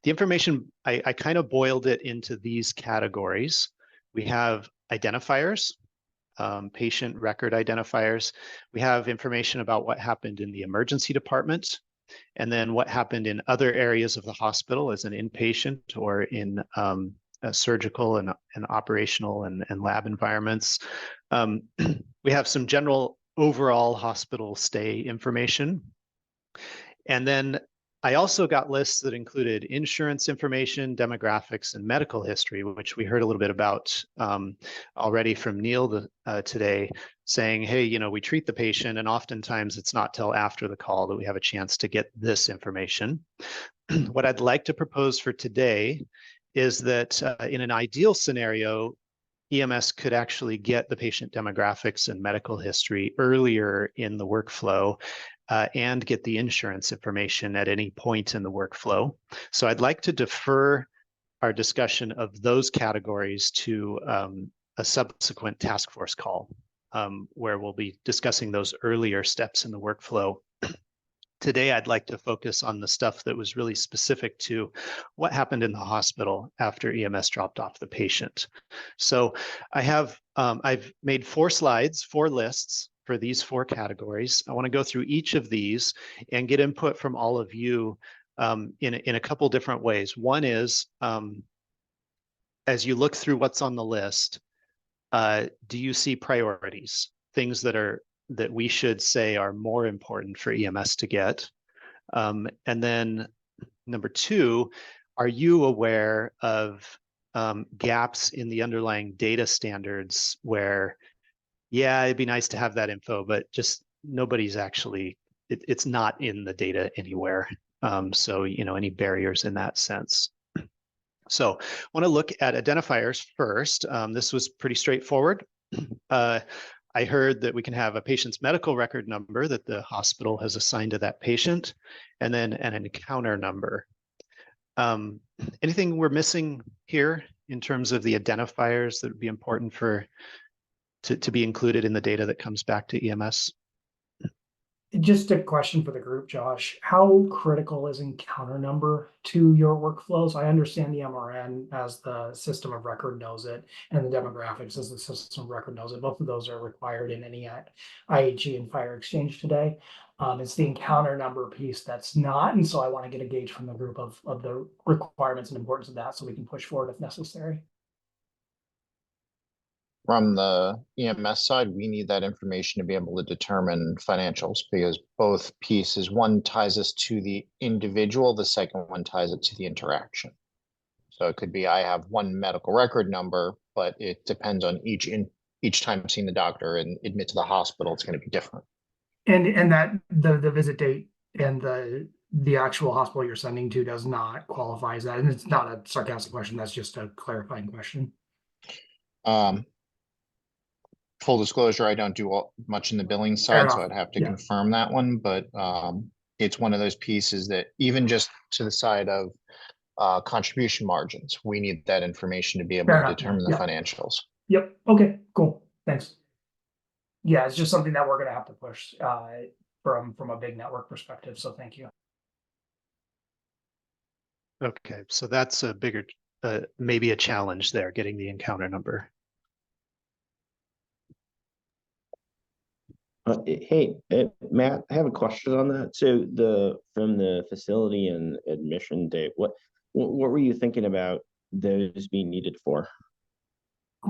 The information, I kind of boiled it into these categories. We have identifiers, patient record identifiers. We have information about what happened in the emergency department, and then what happened in other areas of the hospital as an inpatient or in surgical and operational and lab environments. We have some general overall hospital stay information. And then I also got lists that included insurance information, demographics, and medical history, which we heard a little bit about already from Neil today, saying, hey, you know, we treat the patient, and oftentimes it's not till after the call that we have a chance to get this information. What I'd like to propose for today is that in an ideal scenario, EMS could actually get the patient demographics and medical history earlier in the workflow and get the insurance information at any point in the workflow. So I'd like to defer our discussion of those categories to a subsequent task force call where we'll be discussing those earlier steps in the workflow. Today, I'd like to focus on the stuff that was really specific to what happened in the hospital after EMS dropped off the patient. So I have, I've made 4 slides, 4 lists for these 4 categories. I want to go through each of these and get input from all of you in a couple different ways. One is, as you look through what's on the list, do you see priorities, things that we should say are more important for EMS to get? And then number 2, are you aware of gaps in the underlying data standards where, yeah, it'd be nice to have that info, but just nobody's actually, it's not in the data anywhere. So, you know, any barriers in that sense. So I want to look at identifiers first. This was pretty straightforward. I heard that we can have a patient's medical record number that the hospital has assigned to that patient, and then an encounter number. Anything we're missing here in terms of the identifiers that would be important for to be included in the data that comes back to EMS? Just a question for the group, Josh. How critical is encounter number to your workflows? I understand the MRN as the system of record knows it, and the demographics as the system of record knows it. Both of those are required in any IHE and fire exchange today. It's the encounter number piece that's not, and so I want to get a gauge from the group of the requirements and importance of that so we can push forward if necessary. From the EMS side, we need that information to be able to determine financials because both pieces, one ties us to the individual, the second one ties it to the interaction. So it could be I have one medical record number, but it depends on each time seeing the doctor and admit to the hospital, it's going to be different. And that the visit date and the actual hospital you're sending to does not qualify as that. And it's not a sarcastic question, that's just a clarifying question. Full disclosure, I don't do much in the billing side, so I'd have to confirm that one. But it's one of those pieces that even just to the side of contribution margins, we need that information to be able to determine the financials. Yep. Okay, cool. Thanks. Yeah, it's just something that we're going to have to push from a big network perspective. So thank you. Okay, so that's a bigger, maybe a challenge there, getting the encounter number. Hey, Matt, I have a question on that. So from the facility and admission date, what were you thinking about those being needed for?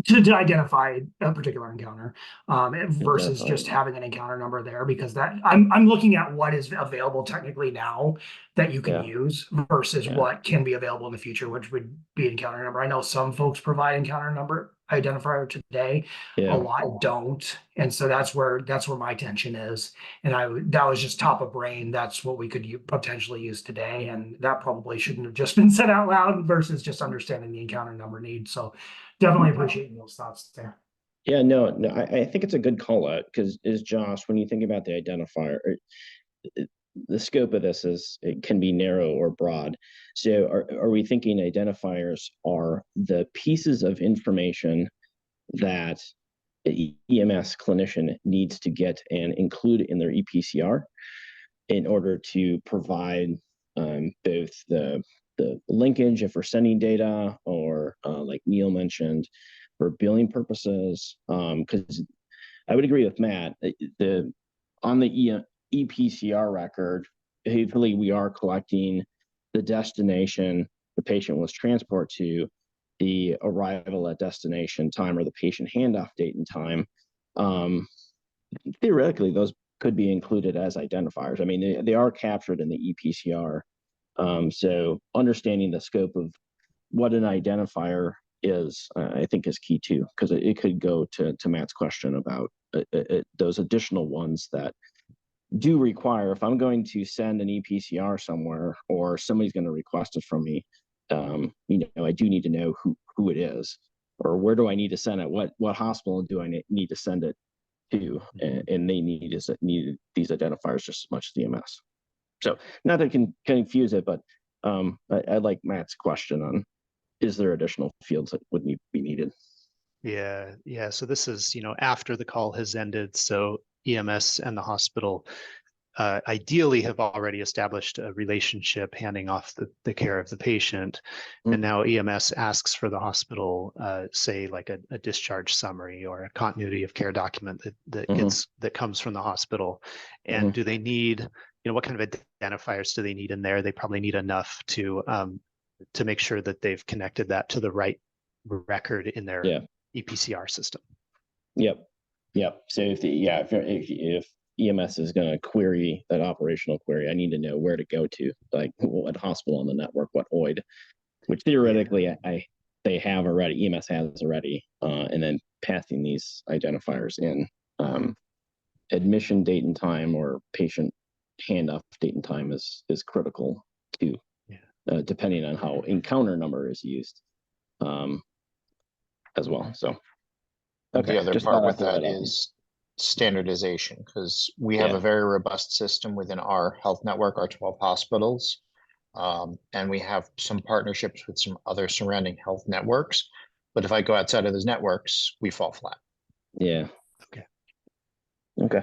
To identify a particular encounter, versus Identify. just having an encounter number there, because that I'm looking at what is available technically now that you can Yeah. use versus Yeah. what can be available in the future, which would be encounter number. I know some folks provide encounter number identifier today, a Yeah. lot don't, and so that's where my tension is. And that was just top of brain. That's what we could potentially use today, and that probably shouldn't have just been said out loud versus just understanding the encounter number need. So definitely appreciate those thoughts there. Yeah, no, I think it's a good call out because, is Josh, when you think about the identifier, the scope of this is it can be narrow or broad. So are we thinking identifiers are the pieces of information that the EMS clinician needs to get and include in their EPCR in order to provide both the linkage if we're sending data, or like Neil mentioned, for billing purposes? Because I would agree with Matt, on the EPCR record, hopefully we are collecting the destination the patient was transported to, the arrival at destination time, or the patient handoff date and time. Theoretically, those could be included as identifiers. I mean, they are captured in the EPCR. So understanding the scope of what an identifier is, I think, is key too, because it could go to Matt's question about those additional ones that do require, if I'm going to send an EPCR somewhere or somebody's going to request it from me, I do need to know who it is, or where do I need to send it? What hospital do I need to send it to? And they need these identifiers just as much as the EMS. So not that I can confuse it, but I like Matt's question on, is there additional fields that would be needed? Yeah. So this is, after the call has ended. So EMS and the hospital ideally have already established a relationship, handing off the care of the patient. And now EMS asks for the hospital, say like a discharge summary or a continuity of care document that comes from the hospital. And do they need, what kind of identifiers do they need in there? They probably need enough to make sure that they've connected that to the right record in their EPCR system. Yep. So if EMS is going to query that operational query, I need to know where to go to, like what hospital on the network, what OID, which theoretically they have already, EMS has already, and then passing these identifiers in. Admission date and time or patient handoff date and time is critical too, depending on how encounter number is used as well. So the other part with that is standardization, because we have a very robust system within our health network, our 12 hospitals, and we have some partnerships with some other surrounding health networks. But if I go outside of those networks, we fall flat. Yeah. Okay.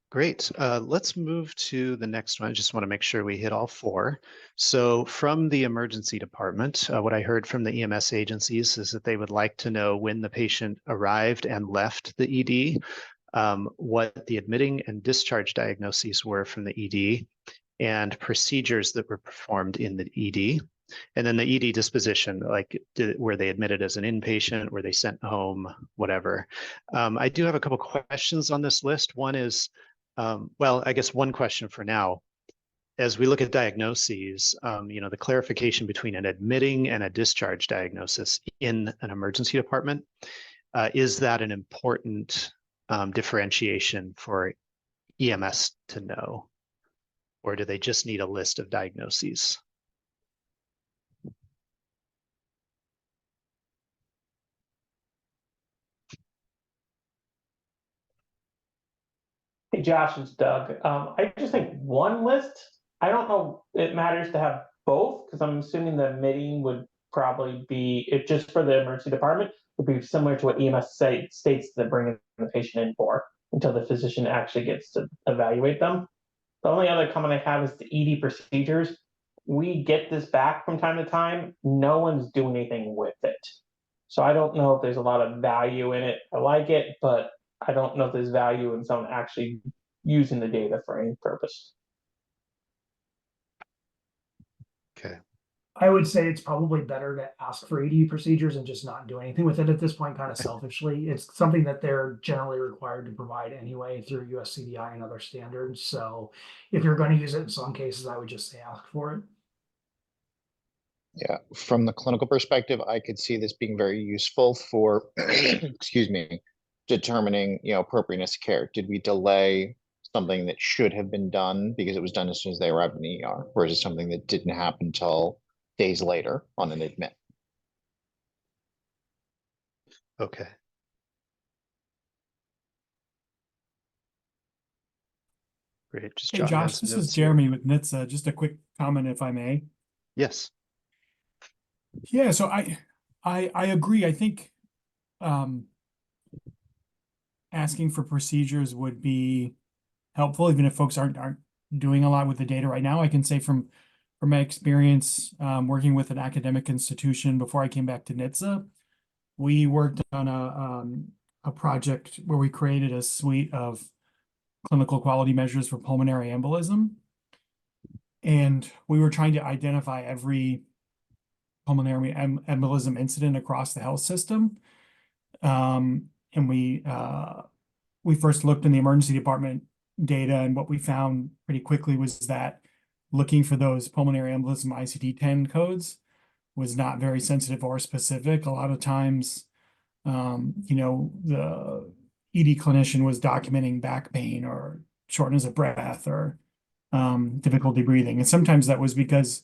Great. Let's move to the next one. I just want to make sure we hit all four. So from the emergency department, what I heard from the EMS agencies is that they would like to know when the patient arrived and left the ED, what the admitting and discharge diagnoses were from the ED, and procedures that were performed in the ED. And then the ED disposition, like were they admitted as an inpatient, were they sent home, whatever. I do have a couple questions on this list. One is, I guess one question for now, as we look at diagnoses, the clarification between an admitting and a discharge diagnosis in an emergency department, is that an important differentiation for EMS to know, or do they just need a list of diagnoses? Hey, Josh, it's Doug. I just think one list, I don't know it matters to have both, because I'm assuming the admitting would probably be, it just for the emergency department, would be similar to what EMS states they're bringing the patient in for until the physician actually gets to evaluate them. The only other comment I have is the ED procedures. We get this back from time to time. No one's doing anything with it. So I don't know if there's a lot of value in it. I like it, but I don't know if there's value in someone actually using the data for any purpose. Okay. I would say it's probably better to ask for ED procedures and just not do anything with it at this point, kind of selfishly. It's something that they're generally required to provide anyway through USCDI and other standards. So if you're going to use it in some cases, I would just say ask for it. Yeah, from the clinical perspective, I could see this being very useful for, excuse me, determining, appropriateness of care. Did we delay something that should have been done because it was done as soon as they arrived in the ER, or is it something that didn't happen until days later on an admit? Okay. Great. Just Hey, jotting down Josh, some this is notes here. Jeremy with NHTSA. Just a quick comment, if I may. Yes. Yeah, so I agree. I think asking for procedures would be helpful, even if folks aren't doing a lot with the data right now. I can say from my experience working with an academic institution before I came back to NHTSA, we worked on a project where we created a suite of clinical quality measures for pulmonary embolism. And we were trying to identify every pulmonary embolism incident across the health system. And we first looked in the emergency department data, and what we found pretty quickly was that looking for those pulmonary embolism ICD-10 codes was not very sensitive or specific. A lot of times, the ED clinician was documenting back pain or shortness of breath or difficulty breathing. And sometimes that was because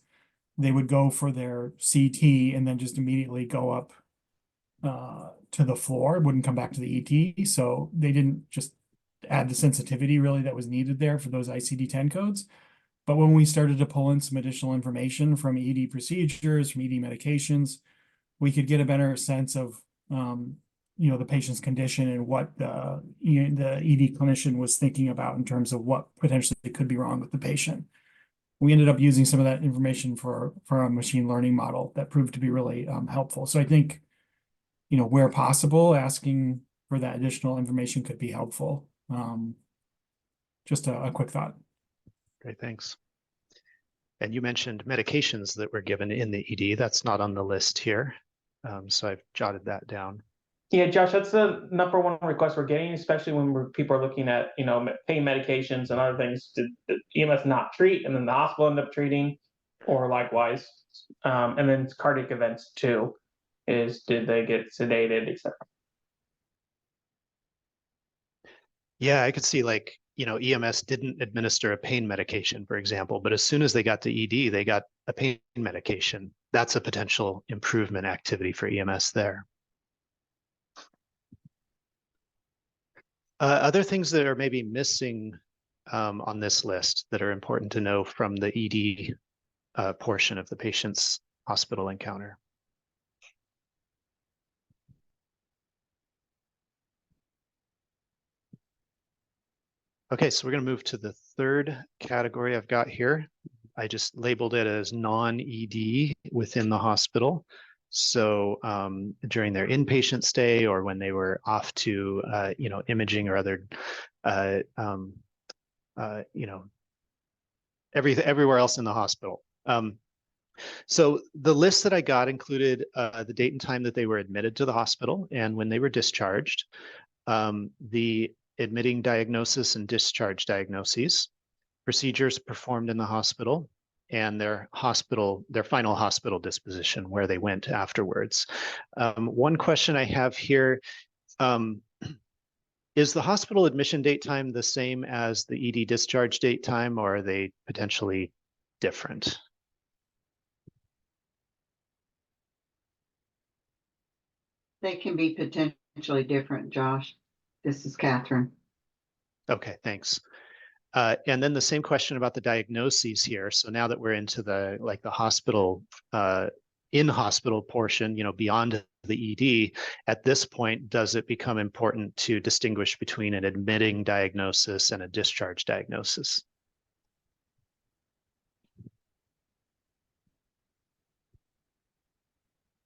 they would go for their CT and then just immediately go up to the floor, wouldn't come back to the ET. So they didn't just add the sensitivity really that was needed there for those ICD-10 codes. But when we started to pull in some additional information from ED procedures, from ED medications, we could get a better sense of the patient's condition and what the ED clinician was thinking about in terms of what potentially could be wrong with the patient. We ended up using some of that information for a machine learning model that proved to be really helpful. So I think, where possible, asking for that additional information could be helpful. Just a quick thought. Great, thanks. And you mentioned medications that were given in the ED. That's not on the list here. So I've jotted that down. Yeah, Josh, that's the number one request we're getting, especially when people are looking at, pain medications and other things. Did the EMS not treat, and then the hospital end up treating, or likewise? And then cardiac events too, did they get sedated, etc. Yeah, I could see EMS didn't administer a pain medication, for example, but as soon as they got to ED, they got a pain medication. That's a potential improvement activity for EMS there. Other things that are maybe missing on this list that are important to know from the ED portion of the patient's hospital encounter. Okay, so we're going to move to the third category I've got here. I just labeled it as non-ED within the hospital. So during their inpatient stay or when they were off to, imaging or other, everywhere else in the hospital. So the list that I got included the date and time that they were admitted to the hospital and when they were discharged, the admitting diagnosis and discharge diagnoses, procedures performed in the hospital, and their final hospital disposition, where they went afterwards. One question I have here, is the hospital admission date time the same as the ED discharge date time, or are they potentially different? They can be potentially different, Josh. This is Catherine. Okay, thanks. And then the same question about the diagnoses here. So now that we're into the hospital, in-hospital portion, beyond the ED, at this point, does it become important to distinguish between an admitting diagnosis and a discharge diagnosis?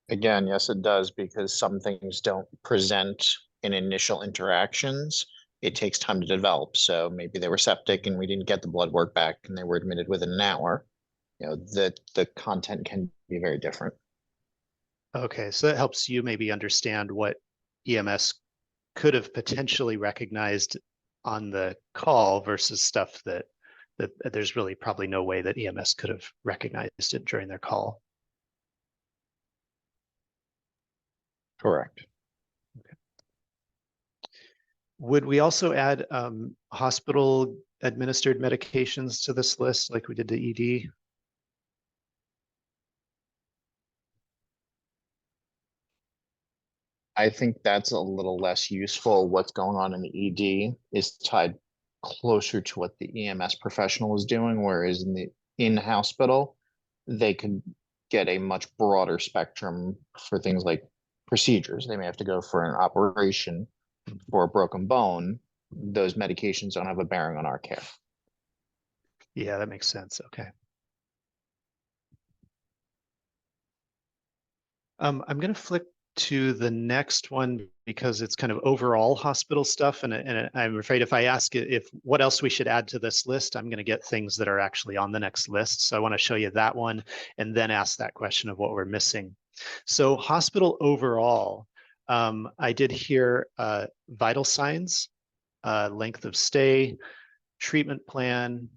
Again, yes, it does, because some things don't present in initial interactions. It takes time to develop. So maybe they were septic and we didn't get the blood work back and they were admitted within an hour. that the content can be very different. Okay, so that helps you maybe understand what EMS could have potentially recognized on the call versus stuff that there's really probably no way that EMS could have recognized it during their call. Correct. Would we also add hospital administered medications to this list like we did to ED? I think that's a little less useful. What's going on in the ED is tied closer to what the EMS professional is doing, whereas in hospital, they could get a much broader spectrum for things like procedures. They may have to go for an operation for a broken bone. Those medications don't have a bearing on our care. Yeah, that makes sense. Okay. I'm going to flick to the next one because it's kind of overall hospital stuff. And I'm afraid if I ask if what else we should add to this list, I'm going to get things that are actually on the next list. So I want to show you that one and then ask that question of what we're missing. So hospital overall, I did hear vital signs, length of stay, treatment plan,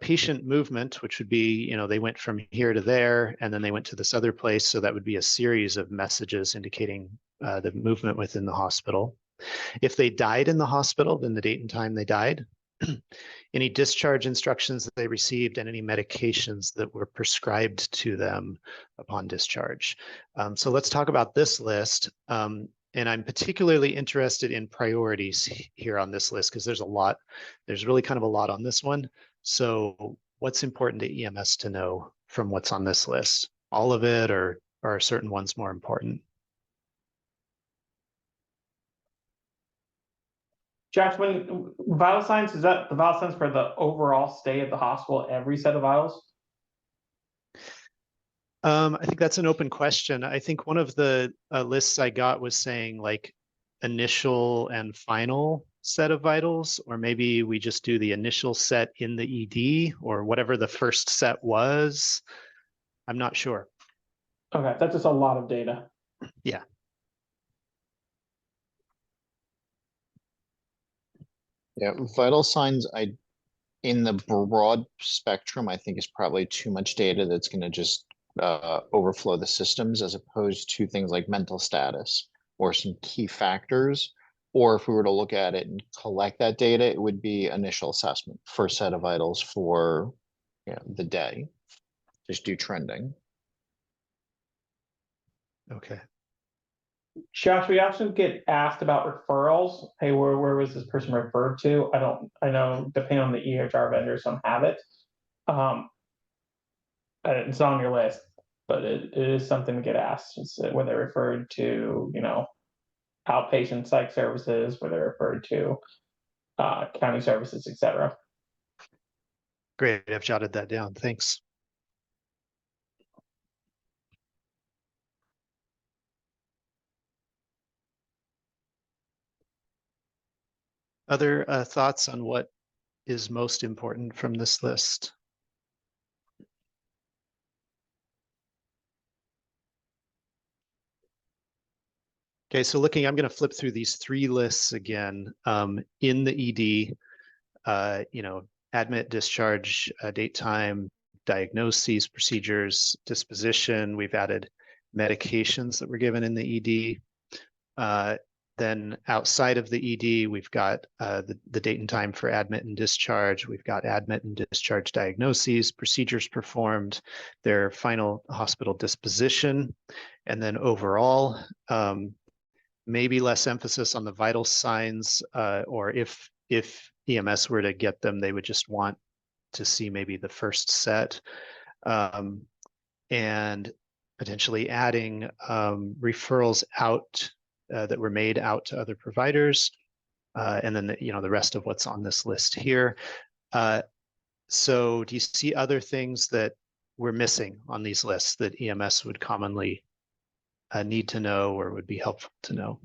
patient movement, which would be, they went from here to there, and then they went to this other place. So that would be a series of messages indicating the movement within the hospital. If they died in the hospital, then the date and time they died, any discharge instructions that they received, and any medications that were prescribed to them upon discharge. So let's talk about this list. And I'm particularly interested in priorities here on this list because there's really kind of a lot on this one. So what's important to EMS to know from what's on this list? All of it, or are certain ones more important? Josh, when vital signs, is that the vital signs for the overall stay at the hospital, every set of vitals? I think that's an open question. I think one of the lists I got was saying like initial and final set of vitals, or maybe we just do the initial set in the ED or whatever the first set was. I'm not sure. Okay, that's just a lot of data. Yeah. Yeah, vital signs, in the broad spectrum, I think is probably too much data that's going to just overflow the systems, as opposed to things like mental status or some key factors. Or if we were to look at it and collect that data, it would be initial assessment, first set of vitals for the day. Just do trending. Okay. Josh, we often get asked about referrals. Hey, where was this person referred to? I know depending on the EHR vendor, some have it. It's on your list, but it is something to get asked. Were they referred to, outpatient psych services, were they referred to county services, etc. Great, I've jotted that down. Thanks. Other thoughts on what is most important from this list? Okay, so I'm going to flip through these three lists again. In the ED, admit, discharge, date, time, diagnoses, procedures, disposition. We've added medications that were given in the ED. Then outside of the ED, we've got the date and time for admit and discharge. We've got admit and discharge diagnoses, procedures performed, their final hospital disposition, and then overall, maybe less emphasis on the vital signs, or if EMS were to get them, they would just want to see maybe the first set, and potentially adding referrals out that were made out to other providers, and then the rest of what's on this list here. So do you see other things that we're missing on these lists that EMS would commonly need to know or would be helpful to know?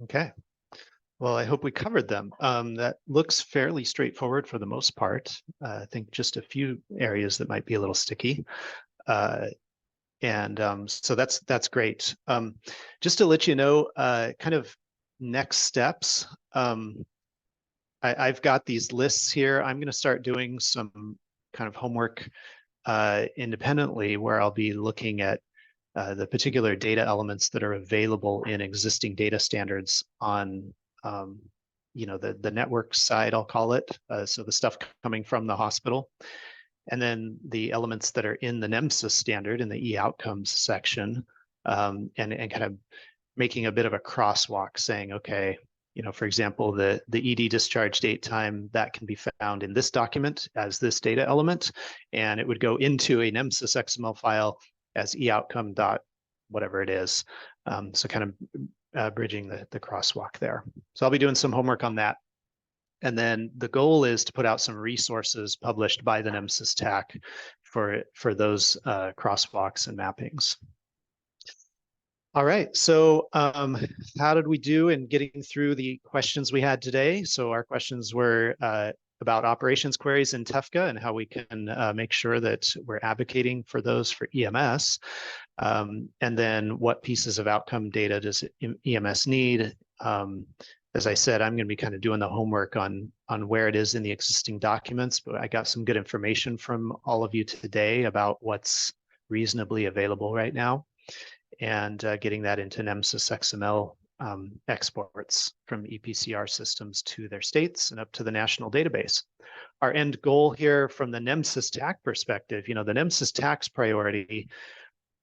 Okay. Well, I hope we covered them. That looks fairly straightforward for the most part. I think just a few areas that might be a little sticky. So that's great. Just to let you know, kind of next steps. I've got these lists here. I'm going to start doing some kind of homework independently, where I'll be looking at the particular data elements that are available in existing data standards on the network side, I'll call it. So the stuff coming from the hospital, and then the elements that are in the NEMSIS standard in the e-outcomes section, and kind of making a bit of a crosswalk, saying, okay, for example, the ED discharge date time, that can be found in this document as this data element, and it would go into a NEMSIS XML file as e-outcome dot whatever it is. So kind of bridging the crosswalk there. So I'll be doing some homework on that. And then the goal is to put out some resources published by the NEMSIS TAC for those crosswalks and mappings. All right, so how did we do in getting through the questions we had today? So our questions were about operations queries in TEFCA and how we can make sure that we're advocating for those for EMS. And then what pieces of outcome data does EMS need? As I said, I'm going to be kind of doing the homework on where it is in the existing documents, but I got some good information from all of you today about what's reasonably available right now, and getting that into NEMSIS XML exports from EPCR systems to their states and up to the national database. Our end goal here from the NEMSIS TAC perspective, the NEMSIS TAC's priority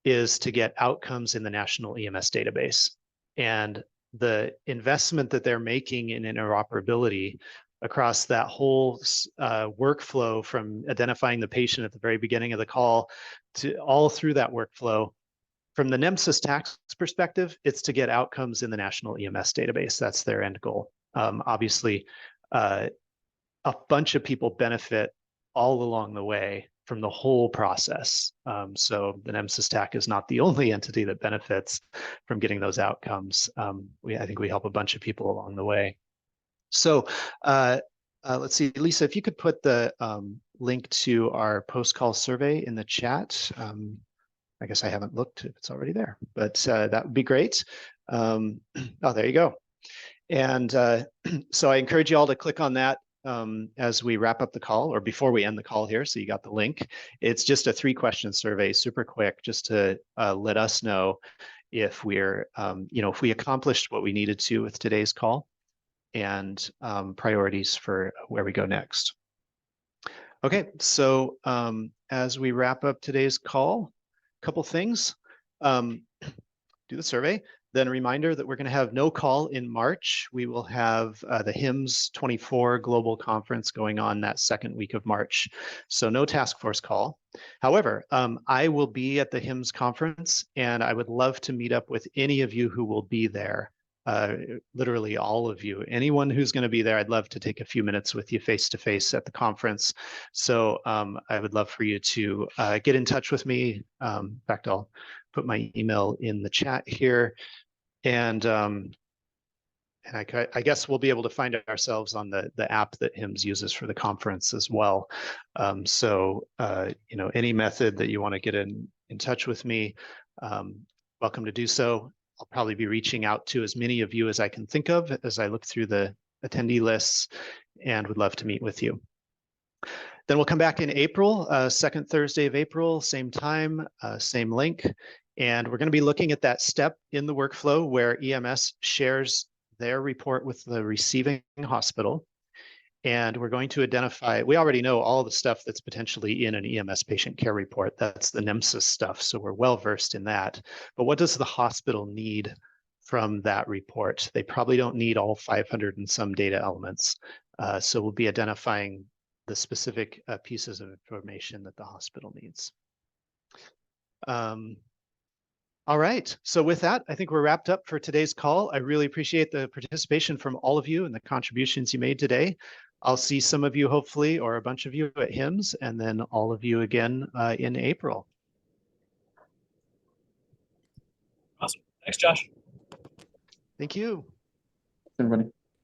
is to get outcomes in the national EMS database. And the investment that they're making in interoperability across that whole workflow, from identifying the patient at the very beginning of the call to all through that workflow, from the NEMSIS TAC's perspective, it's to get outcomes in the national EMS database. That's their end goal. Obviously, a bunch of people benefit all along the way from the whole process. So the NEMSIS TAC is not the only entity that benefits from getting those outcomes. I think we help a bunch of people along the way. So let's see, Lisa, if you could put the link to our post-call survey in the chat. I guess I haven't looked if it's already there, but that would be great. Oh, there you go. And so I encourage you all to click on that as we wrap up the call, or before we end the call here. So you got the link. It's just a 3-question survey, super quick, just to let us know if we're, if we accomplished what we needed to with today's call, and priorities for where we go next. Okay, so as we wrap up today's call, couple things. Do the survey. Then a reminder that we're going to have no call in March. We will have the HIMSS 24 Global Conference going on that second week of March. So no task force call. However, I will be at the HIMSS conference, and I would love to meet up with any of you who will be there. Literally all of you, anyone who's going to be there, I'd love to take a few minutes with you face to face at the conference. So I would love for you to get in touch with me. In fact, I'll put my email in the chat here, and I guess we'll be able to find ourselves on the app that HIMSS uses for the conference as well. So any method that you want to get in touch with me, welcome to do so. I'll probably be reaching out to as many of you as I can think of as I look through the attendee lists, and would love to meet with you. Then we'll come back in April, second Thursday of April, same time, same link. And we're going to be looking at that step in the workflow where EMS shares their report with the receiving hospital. And we're going to identify, we already know all the stuff that's potentially in an EMS patient care report. That's the NEMSIS stuff, so we're well versed in that. But what does the hospital need from that report? They probably don't need all 500 and some data elements. So we'll be identifying the specific pieces of information that the hospital needs. All right, so with that, I think we're wrapped up for today's call. I really appreciate the participation from all of you and the contributions you made today. I'll see some of you, hopefully, or a bunch of you at HIMSS, and then all of you again in April. Awesome. Thanks, Josh. Thank you. everybody.